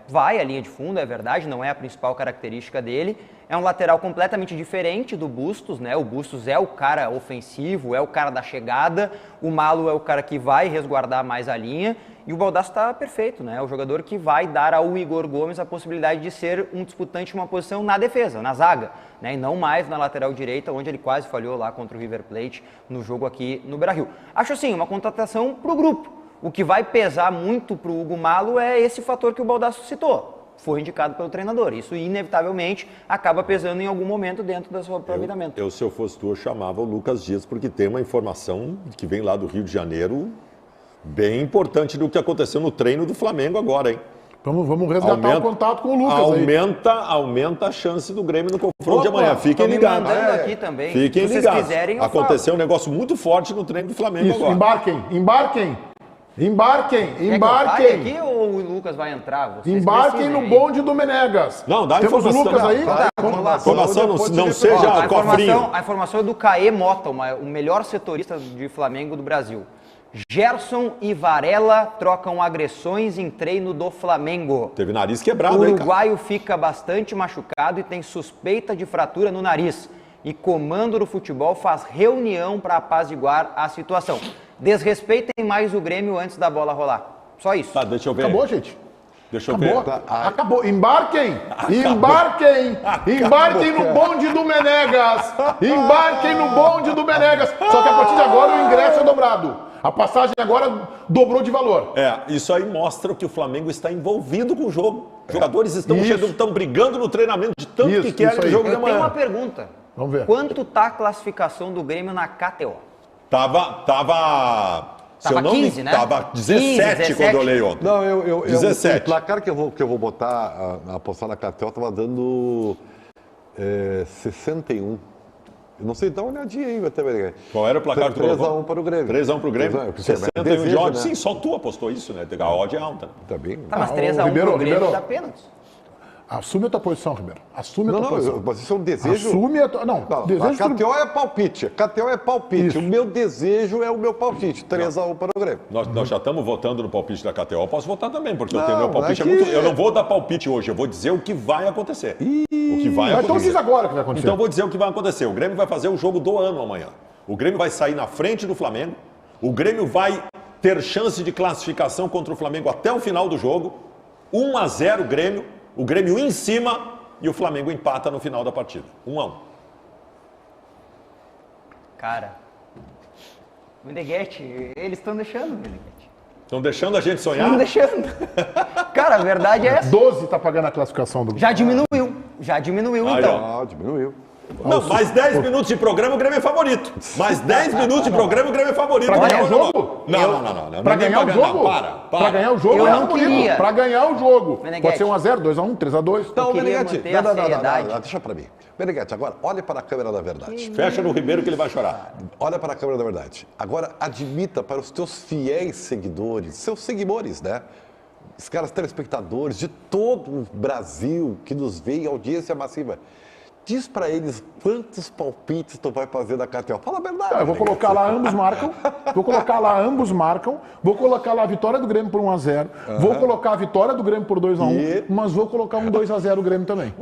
vai à linha de fundo, é verdade, não é a principal característica dele. É um lateral completamente diferente do Bustos, né? O Bustos é o cara ofensivo, é o cara da chegada, o Malo é o cara que vai resguardar mais a linha. E o Baldasso está perfeito, né? O jogador que vai dar ao Igor Gomes a possibilidade de ser um disputante de uma posição na defesa, na zaga, né? E não mais na lateral direita, onde ele quase falhou lá contra o River Plate no jogo aqui no Beira-Rio. Acho assim, uma contratação para o grupo. O que vai pesar muito para o Hugo Malo é esse fator que o Baldasso citou. Foi indicado pelo treinador. Isso, inevitavelmente, acaba pesando em algum momento dentro do seu aproveitamento. Se eu fosse tu, eu chamava o Lucas Dias, porque tem uma informação que vem lá do Rio de Janeiro bem importante do que aconteceu no treino do Flamengo agora, hein? Vamos resgatar o contato com o Lucas aumenta a chance do Grêmio no confronto de amanhã. Fiquem ligados. Aqui também. Fiquem ligados. Aconteceu um negócio muito forte no treino do Flamengo agora. Embarquem! Aqui ou o Lucas vai entrar? Embarquem no bonde do Menegas. Não, dá Temos informação. o Lucas aí? Informação não seja cofrinho. A informação é do Caê Mota, o melhor setorista de Flamengo do Brasil. Gerson e Varela trocam agressões em treino do Flamengo. Teve nariz quebrado, O uruguaio fica bastante machucado e tem suspeita de fratura no nariz. E comando do futebol faz reunião para apaziguar a situação. Desrespeitem mais o Grêmio antes da bola rolar. Só isso. Tá, deixa eu ver. Acabou, gente. Deixa eu ver. Acabou. Embarquem no bonde do Menegas. Embarquem no bonde do Menegas. Só que a partir de agora o ingresso é dobrado. A passagem agora dobrou de valor. Isso aí mostra que o Flamengo está envolvido com o jogo. Os jogadores estão brigando no treinamento de tanto que querem o jogo de amanhã. Eu tenho uma pergunta. Vamos ver. Quanto tá a classificação do Grêmio na KTO? Tava 15, né? Tava 17 quando eu olhei ontem. Não, 17. O placar que eu vou botar, apostar na KTO, tava dando 61. Eu não sei, dá uma olhadinha aí, até ver. Qual era o placar que tu colocou? 3-1 para o Grêmio. 3-1 para o Grêmio? 61 de odds. Né? Sim, só tu apostou isso, né? A odd é alta. Tá bem. Mas 3-1 para o Grêmio dá pênalti. Assume a tua posição, Ribeiro. Assume a tua posição. Mas isso é um desejo. Assume a tua... Não, desejo... A KTO é palpite. KTO é palpite. Isso. O meu desejo é o meu palpite. 3-1 para o Grêmio. Nós já estamos votando no palpite da KTO. Eu posso votar também, porque eu tenho meu palpite. Eu não vou dar palpite hoje. Eu vou dizer o que vai acontecer. O que vai acontecer. Então diz agora o que vai acontecer. Então eu vou dizer o que vai acontecer. O Grêmio vai fazer o jogo do ano amanhã. O Grêmio vai sair na frente do Flamengo. O Grêmio vai ter chance de classificação contra o Flamengo até o final do jogo. 1-0 Grêmio. O Grêmio em cima e o Flamengo empata no final da partida. 1-1. Cara, Meneghetti, eles estão deixando, Meneghetti. Estão deixando a gente sonhar? Estão deixando. Cara, a verdade é essa. 12 tá pagando a classificação do... Já diminuiu então. Diminuiu. Não, mais 10 minutos de programa, o Grêmio é favorito. Mais 10 minutos de programa, o Grêmio é favorito. Pra ganhar o jogo? Não. Pra ganhar o jogo? Pra ganhar o jogo, eu não queria. Pra ganhar o jogo. Meneghetti. Pode ser 1-0, 2-1, 3-2. Então, Meneghetti, não, deixa pra mim. Meneghetti, agora, olha para a câmera da verdade. Fecha no Ribeiro que ele vai chorar. Olha para a câmera da verdade. Agora, admita para os teus fiéis seguidores, seus seguidores, né? os caras telespectadores de todo o Brasil que nos vê em audiência massiva. Diz pra eles quantos palpites tu vai fazer da KTO. Fala a verdade. Eu vou colocar lá, ambos marcam. Vou colocar lá, ambos marcam. Vou colocar lá a vitória do Grêmio por 1-0. Vou colocar a vitória do Grêmio por 2-1. Mas vou colocar um 2-0 o Grêmio também.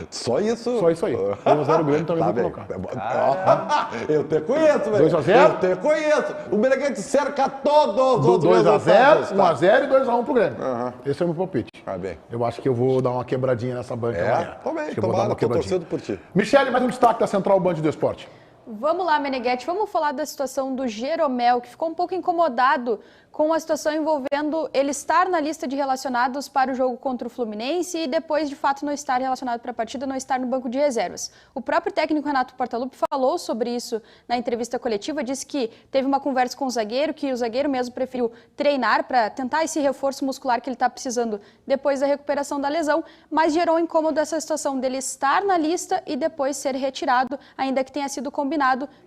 Só isso? Só isso aí. 2-0 o Grêmio também vou colocar. Eu te conheço, velho. 2-0? Eu te conheço. O Meneghete cerca todos os 2-0, 1-0 e 2-1 pro Grêmio. Esse é o meu palpite. Tá bem. Eu acho que eu vou dar uma quebradinha nessa banca amanhã. Também. Acho que eu vou dar uma Tô quebradinha. torcendo por ti. Michele, mais um destaque da Central Band do Esporte. Vamos lá, Meneghete, vamos falar da situação do Jeromel, que ficou um pouco incomodado com a situação envolvendo ele estar na lista de relacionados para o jogo contra o Fluminense e depois, de fato, não estar relacionado para a partida, não estar no banco de reservas. O próprio técnico Renato Portaluppi falou sobre isso na entrevista coletiva, disse que teve uma conversa com o zagueiro, que o zagueiro mesmo preferiu treinar para tentar esse reforço muscular que ele está precisando depois da recuperação da lesão, mas gerou incômodo essa situação dele estar na lista e depois ser retirado, ainda que tenha sido combinado.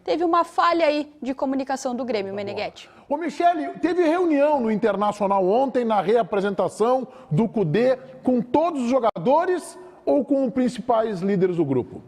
Teve uma falha aí de comunicação do Grêmio, Meneghete. Ô, Michele, teve reunião no Internacional ontem na reapresentação do Cudê com todos os jogadores ou com os principais líderes do grupo?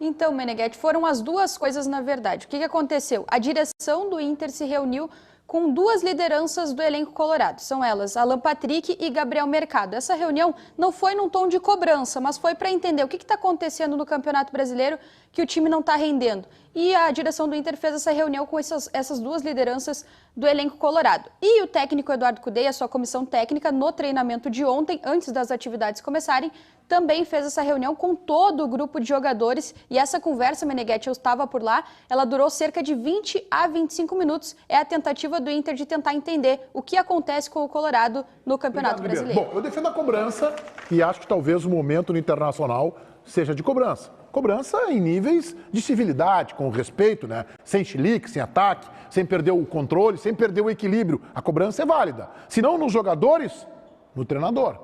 Então, Meneghete, foram as duas coisas na verdade. O que aconteceu? A direção do Inter se reuniu com duas lideranças do elenco colorado. São elas Alan Patrick e Gabriel Mercado. Essa reunião não foi num tom de cobrança, mas foi para entender o que está acontecendo no Campeonato Brasileiro que o time não está rendendo. E a direção do Inter fez essa reunião com essas duas lideranças do elenco colorado. E o técnico Eduardo Cudê e a sua comissão técnica, no treinamento de ontem, antes das atividades começarem, também fez essa reunião com todo o grupo de jogadores. E essa conversa, Meneghete, eu estava por lá, ela durou cerca de 20 a 25 minutos. É a tentativa do Inter de tentar entender o que acontece com o Colorado no Campeonato Brasileiro. Bom, eu defendo a cobrança e acho que talvez o momento no Internacional seja de cobrança. Cobrança em níveis de civilidade, com respeito, né? Sem chilique, sem ataque, sem perder o controle, sem perder o equilíbrio. A cobrança é válida. Se não nos jogadores, no treinador.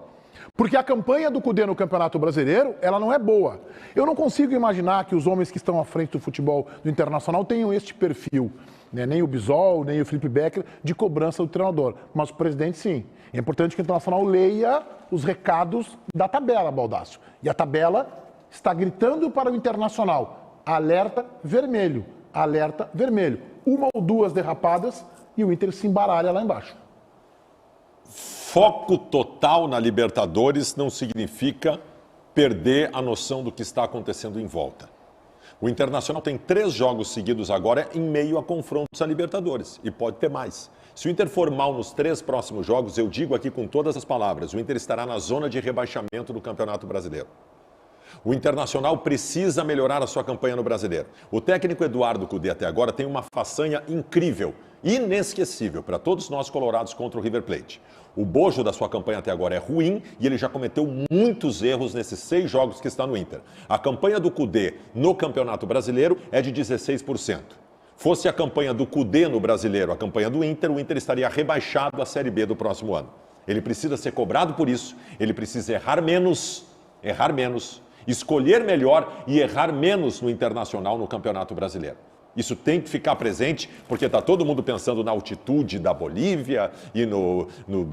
Porque a campanha do Cudê no Campeonato Brasileiro, ela não é boa. Eu não consigo imaginar que os homens que estão à frente do futebol do Internacional tenham este perfil, né? Nem o Bisol, nem o Felipe Becker, de cobrança do treinador. Mas o presidente, sim. É importante que o Internacional leia os recados da tabela, Baldasso. E a tabela está gritando para o Internacional: alerta vermelho, alerta vermelho. Uma ou duas derrapadas e o Inter se embaralha lá embaixo. Foco total na Libertadores não significa perder a noção do que está acontecendo em volta. O Internacional tem 3 jogos seguidos agora em meio a confrontos a Libertadores e pode ter mais. Se o Inter for mal nos 3 próximos jogos, eu digo aqui com todas as palavras, o Inter estará na zona de rebaixamento do Campeonato Brasileiro. O Internacional precisa melhorar a sua campanha no Brasileiro. O técnico Eduardo Cudê até agora tem uma façanha incrível, inesquecível para todos nós colorados contra o River Plate. O bojo da sua campanha até agora é ruim e ele já cometeu muitos erros nesses 6 jogos que está no Inter. A campanha do Cudê no Campeonato Brasileiro é de 16%. Fosse a campanha do Cudê no Brasileiro, a campanha do Inter, o Inter estaria rebaixado à Série B do próximo ano. Ele precisa ser cobrado por isso, ele precisa errar menos, escolher melhor e errar menos no Internacional no Campeonato Brasileiro. Isso tem que ficar presente, porque está todo mundo pensando na altitude da Bolívia e no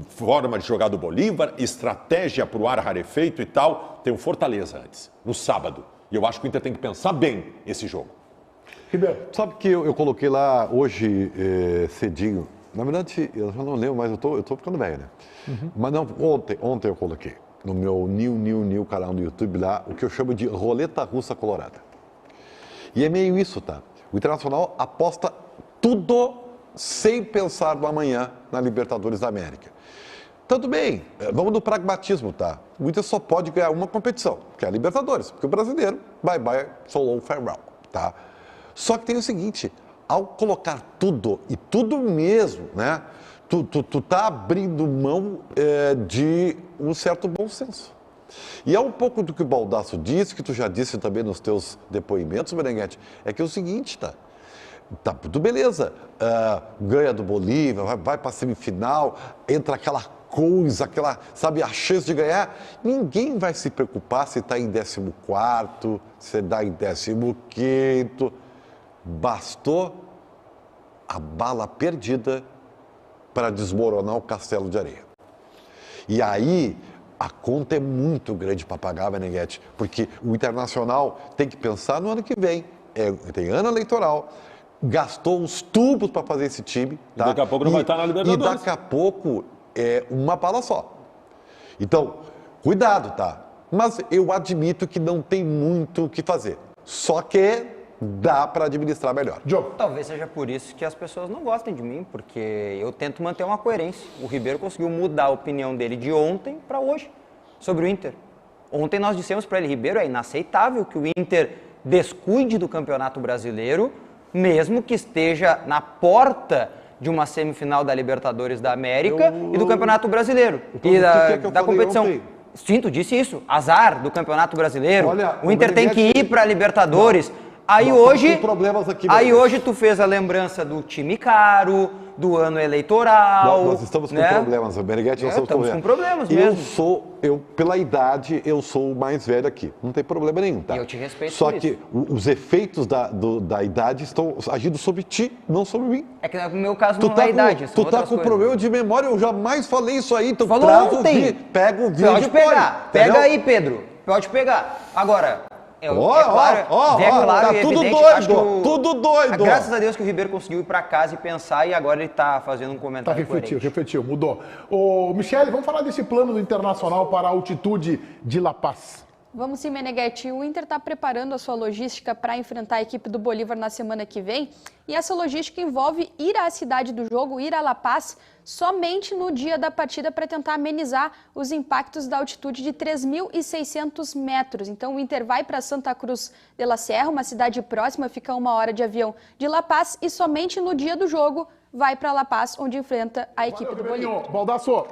forma de jogar do Bolívar, estratégia para o ar rarefeito e tal. Tem o Fortaleza antes, no sábado. E eu acho que o Inter tem que pensar bem esse jogo. Ribeiro. Sabe que eu coloquei lá hoje cedinho. Na verdade, eu já não lembro, mas eu tô ficando velho, né? Mas não, ontem eu coloquei no meu new canal no YouTube lá, o que eu chamo de roleta russa colorada. E é meio isso, tá? O Internacional aposta tudo sem pensar no amanhã na Libertadores da América. Tudo bem, vamos no pragmatismo, tá? O Inter só pode ganhar uma competição, que é a Libertadores, porque o brasileiro, bye, so long, farewell, tá? Só que tem o seguinte, ao colocar tudo, e tudo mesmo, né? Tu tá abrindo mão de um certo bom senso. E é um pouco do que o Baldasso disse, que tu já disse também nos teus depoimentos, Meneghete, é que é o seguinte, tá tudo beleza, ganha do Bolívia, vai para a semifinal, entra aquela coisa, sabe, a chance de ganhar, ninguém vai se preocupar se está em 14º, se dá em 15º, bastou a bala perdida para desmoronar o castelo de areia. E aí a conta é muito grande para pagar, Meneghetti, porque o Internacional tem que pensar no ano que vem. Tem ano eleitoral, gastou uns tubos para fazer esse time. Tá? E daqui a pouco não vai estar na Libertadores. E daqui a pouco é uma bala só. Então, cuidado, tá? Mas eu admito que não tem muito o que fazer. Só que dá para administrar melhor. Diogo. Talvez seja por isso que as pessoas não gostem de mim, porque eu tento manter uma coerência. O Ribeiro conseguiu mudar a opinião dele de ontem para hoje sobre o Inter. Ontem nós dissemos para ele, Ribeiro, é inaceitável que o Inter descuide do Campeonato Brasileiro, mesmo que esteja na porta de uma semifinal da Libertadores da América e do Campeonato Brasileiro. E da competição. Ontem? Sim, tu disse isso. Azar do Campeonato Brasileiro. Olha, o Inter tem que ir para a Libertadores. Não. Aí Nós hoje, estamos com problemas aqui, aí hoje tu fez a lembrança do time caro, do ano eleitoral. Nós estamos com problemas, Meneghetti, nós estamos com problemas mesmo. Pela idade, eu sou o mais velho aqui. Não tem problema nenhum, tá? E eu te respeito Só por que isso. os efeitos da idade estão agindo sobre ti, não sobre mim. É que no meu caso não é a idade, são Tu tá outras com coisas. problema de memória, eu jamais falei isso aí. Tu falou traz ontem. Pega o vídeo Pode e pegar. põe, Pega entendeu? aí, Pedro. Pode pegar. Agora, é claro, tá e tudo evidente, doido, acho que tudo doido. Graças a Deus que o Ribeiro conseguiu ir para casa e pensar e agora ele está fazendo um comentário Refletiu, mudou. Ô, Michele, vamos falar desse plano do Internacional para a altitude de La Paz. Vamos sim, Meneghetti. O Inter está preparando a sua logística para enfrentar a equipe do Bolívar na semana que vem. E essa logística envolve ir à cidade do jogo, ir a La Paz, somente no dia da partida para tentar amenizar os impactos da altitude de 3.600 metros. Então o Inter vai para Santa Cruz de la Serra, uma cidade próxima, fica 1 hora de avião de La Paz, e somente no dia do jogo vai para La Paz, onde enfrenta a equipe do Bolívar. Baldasso,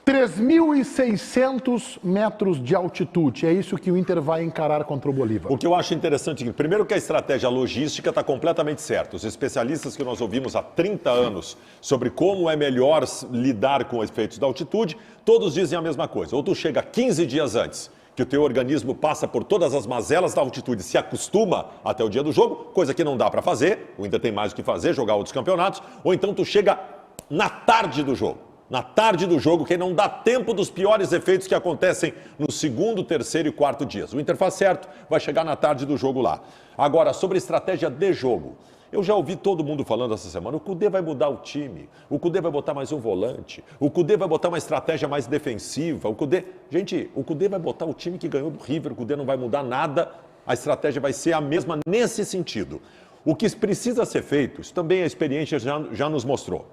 3.600 metros de altitude, é isso que o Inter vai encarar contra o Bolívar. O que eu acho interessante, primeiro que a estratégia logística está completamente certa. Os especialistas que nós ouvimos há 30 anos sobre como é melhor lidar com os efeitos da altitude, todos dizem a mesma coisa. Ou tu chega 15 dias antes, que o teu organismo passa por todas as mazelas da altitude, se acostuma até o dia do jogo, coisa que não dá para fazer, o Inter tem mais o que fazer, jogar outros campeonatos, ou então tu chega na tarde do jogo. Na tarde do jogo, que não dá tempo dos piores efeitos que acontecem no segundo, terceiro e quarto dias. O Inter faz certo, vai chegar na tarde do jogo lá. Agora, sobre estratégia de jogo. Eu já ouvi todo mundo falando essa semana, o Cudê vai mudar o time, o Cudê vai botar mais um volante, o Cudê vai botar uma estratégia mais defensiva, o Cudê... Gente, o Cudê vai botar o time que ganhou do River, o Cudê não vai mudar nada, a estratégia vai ser a mesma nesse sentido. O que precisa ser feito, isso também a experiência já nos mostrou.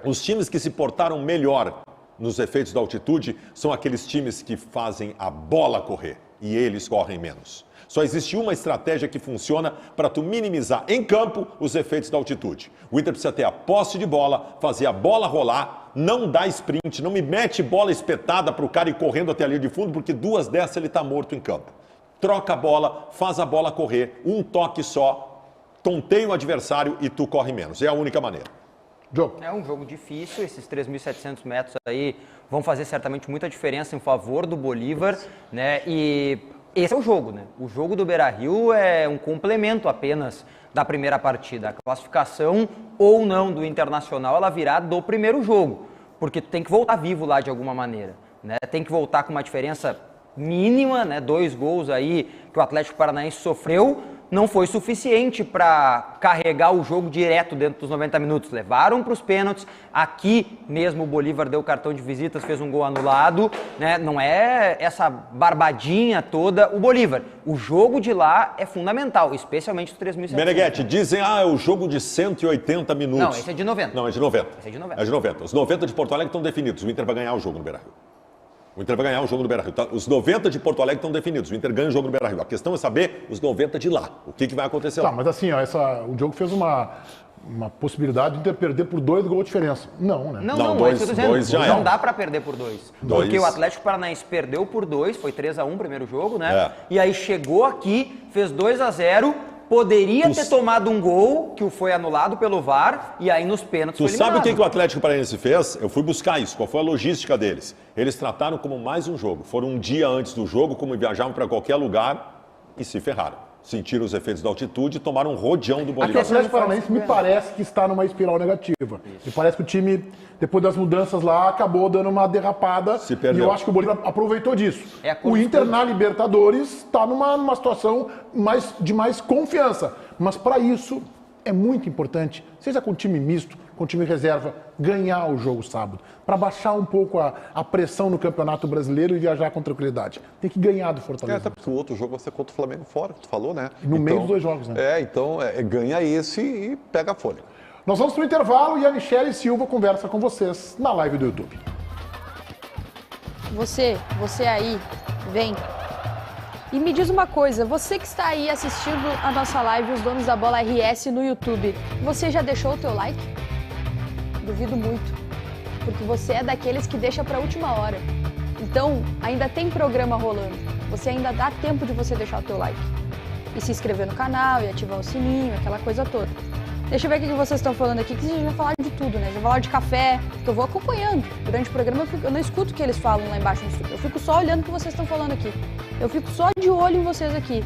Os times que se portaram melhor nos efeitos da altitude são aqueles times que fazem a bola correr e eles correm menos. Só existe uma estratégia que funciona para tu minimizar em campo os efeitos da altitude. O Inter precisa ter a posse de bola, fazer a bola rolar, não dar sprint, não me mete bola espetada para o cara ir correndo até a linha de fundo, porque 2 dessas ele está morto em campo. Troca a bola, faz a bola correr, um toque só, tonteia o adversário e tu corre menos. É a única maneira. É um jogo difícil, esses 3.700 metros aí vão fazer certamente muita diferença em favor do Bolívar, né? E esse é o jogo, né? O jogo do Beira-Rio é um complemento apenas da primeira partida. A classificação ou não do Internacional, ela virá do primeiro jogo, porque tu tem que voltar vivo lá de alguma maneira, né? Tem que voltar com uma diferença mínima, né? 2 gols aí que o Atlético Paranaense sofreu. Não foi suficiente para carregar o jogo direto dentro dos 90 minutos. Levaram para os pênaltis. Aqui mesmo o Bolívar deu cartão de visitas, fez um gol anulado, né? Não é essa barbadinha toda o Bolívar. O jogo de lá é fundamental, especialmente os 3.700. Meneghetti, dizem, é o jogo de 180 minutos. Não, esse é de 90. Não, é de 90. Esse é de 90. É de 90. Os 90 de Porto Alegre estão definidos. O Inter vai ganhar o jogo no Beira-Rio. O Inter vai ganhar o jogo no Beira-Rio. Os 90 de Porto Alegre estão definidos. O Inter ganha o jogo no Beira-Rio. A questão é saber os 90 de lá. O que vai acontecer lá. Tá, mas assim, ó, o jogo fez uma possibilidade de Inter perder por 2 gols de diferença. Não, né? Não, dois, é isso que eu tô dizendo. já não é. dá pra perder por 2. Porque o Atlético Paranaense perdeu por 2, foi 3-1 o primeiro jogo, né? É. E aí chegou aqui, fez 2-0, poderia ter tomado um gol, que foi anulado pelo VAR, e aí nos pênaltis foi eliminado. Sabe o que o Atlético Paranaense fez? Eu fui buscar isso. Qual foi a logística deles? Eles trataram como mais um jogo. Foram um dia antes do jogo, como viajavam para qualquer lugar, e se ferraram. sentiram os efeitos da altitude e tomaram um rodeão do Aqui o Bolívar. Atlético Paranaense me parece que está numa espiral negativa. Me parece que o time, depois das mudanças lá, acabou dando uma derrapada. Se perdeu. E eu acho que o Bolívar aproveitou disso. É a O Inter na Libertadores está numa situação de mais confiança. Mas para isso é muito importante, seja com time misto, com time reserva, ganhar o jogo sábado. Para baixar um pouco a pressão no Campeonato Brasileiro e viajar com tranquilidade. Tem que ganhar do Fortaleza. Até porque o outro jogo vai ser contra o Flamengo fora, que tu falou, né? No meio dos 2 jogos, né? Então ganha esse e pega a folha. Nós vamos para o intervalo e a Michele Silva conversa com vocês na live do YouTube. Você aí, vem. E me diz uma coisa, você que está aí assistindo a nossa live, os donos da bola RS no YouTube, você já deixou o teu like? Duvido muito, porque você é daqueles que deixa para a última hora. Então, ainda tem programa rolando, você ainda dá tempo de você deixar o teu like. E se inscrever no canal, e ativar o sininho, aquela coisa toda. Deixa eu ver o que vocês estão falando aqui, que vocês já falaram de tudo, né? Já falaram de café, que eu vou acompanhando. Durante o programa eu não escuto o que eles falam lá embaixo no estúdio. Eu fico só olhando o que vocês estão falando aqui. Eu fico só de olho em vocês aqui.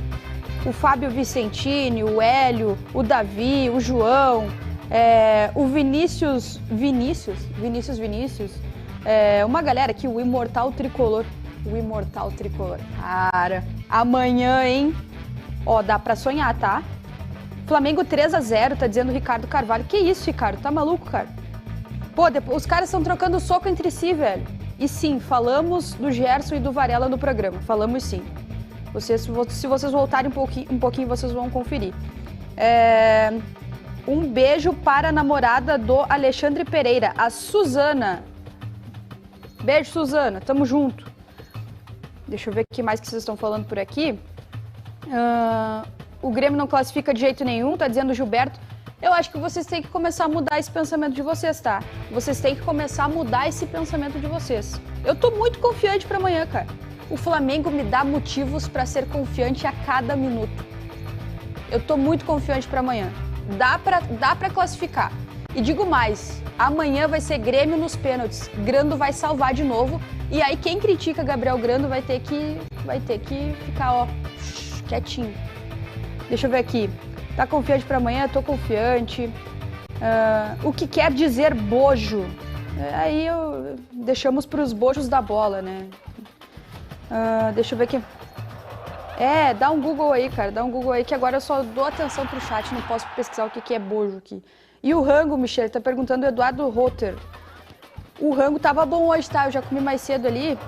O Fábio Vicentini, o Hélio, o Davi, o João, o Vinícius, uma galera aqui, o Imortal Tricolor. Cara, amanhã, hein? Ó, dá pra sonhar, tá? Flamengo 3-0, tá dizendo o Ricardo Carvalho. Que isso, Ricardo? Tá maluco, cara? Pô, os caras estão trocando soco entre si, velho. E sim, falamos do Gerson e do Varela no programa. Falamos sim. Se vocês voltarem um pouquinho, vocês vão conferir. Um beijo para a namorada do Alexandre Pereira, a Suzana. Beijo, Suzana. Tamo junto. Deixa eu ver o que mais que vocês estão falando por aqui. O Grêmio não classifica de jeito nenhum, tá dizendo o Gilberto. Eu acho que vocês têm que começar a mudar esse pensamento de vocês, tá? Vocês têm que começar a mudar esse pensamento de vocês. Eu tô muito confiante pra amanhã, cara. O Flamengo me dá motivos pra ser confiante a cada minuto. Eu tô muito confiante pra amanhã. Dá pra classificar. E digo mais, amanhã vai ser Grêmio nos pênaltis. Grando vai salvar de novo. E aí quem critica Gabriel Grando vai ter que ficar, ó, quietinho. Deixa eu ver aqui. Tá confiante pra amanhã? Tô confiante. O que quer dizer bojo? Aí deixamos pros bojos da bola, né? Deixa eu ver aqui. Dá um Google aí, cara. Dá um Google aí que agora eu só dou atenção pro chat. Não posso pesquisar o que é bojo aqui. E o rango, Michele, tá perguntando o Eduardo Rotter. O rango tava bom hoje, tá? Eu já comi mais cedo ali.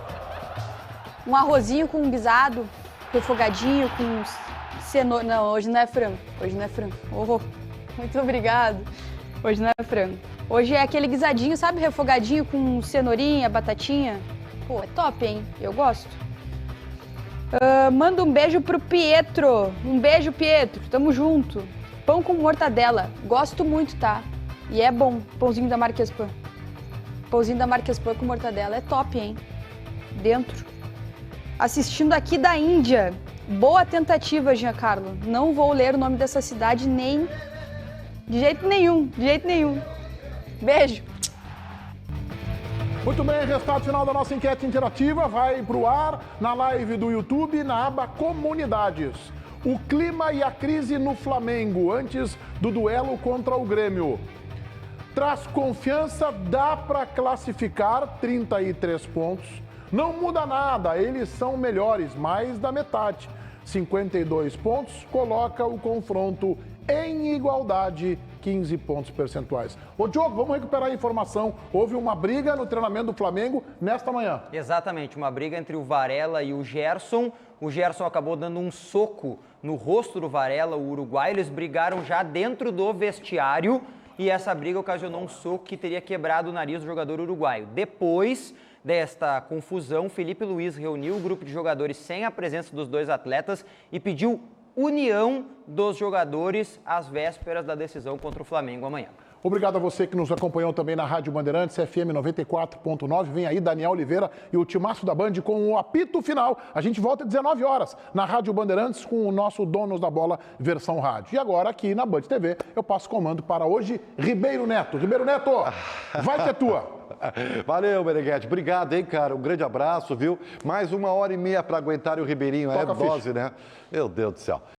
Um arrozinho com um guisado, refogadinho, com cenoura. Não, hoje não é frango. Oh, muito obrigado. Hoje não é frango. Hoje é aquele guisadinho, sabe? Refogadinho com cenourinha, batatinha. Pô, é top, hein? Eu gosto. Manda um beijo pro Pietro. Um beijo, Pietro. Tamo junto. Pão com mortadela. Gosto muito, tá? E é bom. Pãozinho da Marques Pan. Pãozinho da Marques Pan com mortadela. É top, hein? Dentro. Assistindo aqui da Índia. Boa tentativa, Giancarlo. Não vou ler o nome dessa cidade nem... De jeito nenhum. Beijo. Muito bem, resultado final da nossa enquete interativa vai para o ar na live do YouTube, na aba Comunidades. O clima e a crise no Flamengo antes do duelo contra o Grêmio. Traz confiança, dá para classificar 33 pontos. Não muda nada, eles são melhores, mais da metade. 52 pontos, coloca o confronto em igualdade, 15 pontos percentuais. Ô Diogo, vamos recuperar a informação. Houve uma briga no treinamento do Flamengo nesta manhã. Exatamente, uma briga entre o Varela e o Gerson. O Gerson acabou dando um soco no rosto do Varela, o uruguaio. Eles brigaram já dentro do vestiário e essa briga ocasionou um soco que teria quebrado o nariz do jogador uruguaio. Depois desta confusão, Felipe Luiz reuniu o grupo de jogadores sem a presença dos dois atletas e pediu união dos jogadores às vésperas da decisão contra o Flamengo amanhã. Obrigado a você que nos acompanhou também na Rádio Bandeirantes, FM 94.9. Vem aí Daniel Oliveira e o timaço da Band com o apito final. A gente volta às 19 horas na Rádio Bandeirantes com o nosso Donos da Bola versão rádio. E agora aqui na Band TV eu passo comando para hoje Ribeiro Neto. Ribeiro Neto, vai que é tua. Valeu, Meneghete. Obrigado, hein, cara. Um grande abraço, viu? Mais 1h30 para aguentar o Ribeirinho. Toca é dose, né? Meu Deus do céu.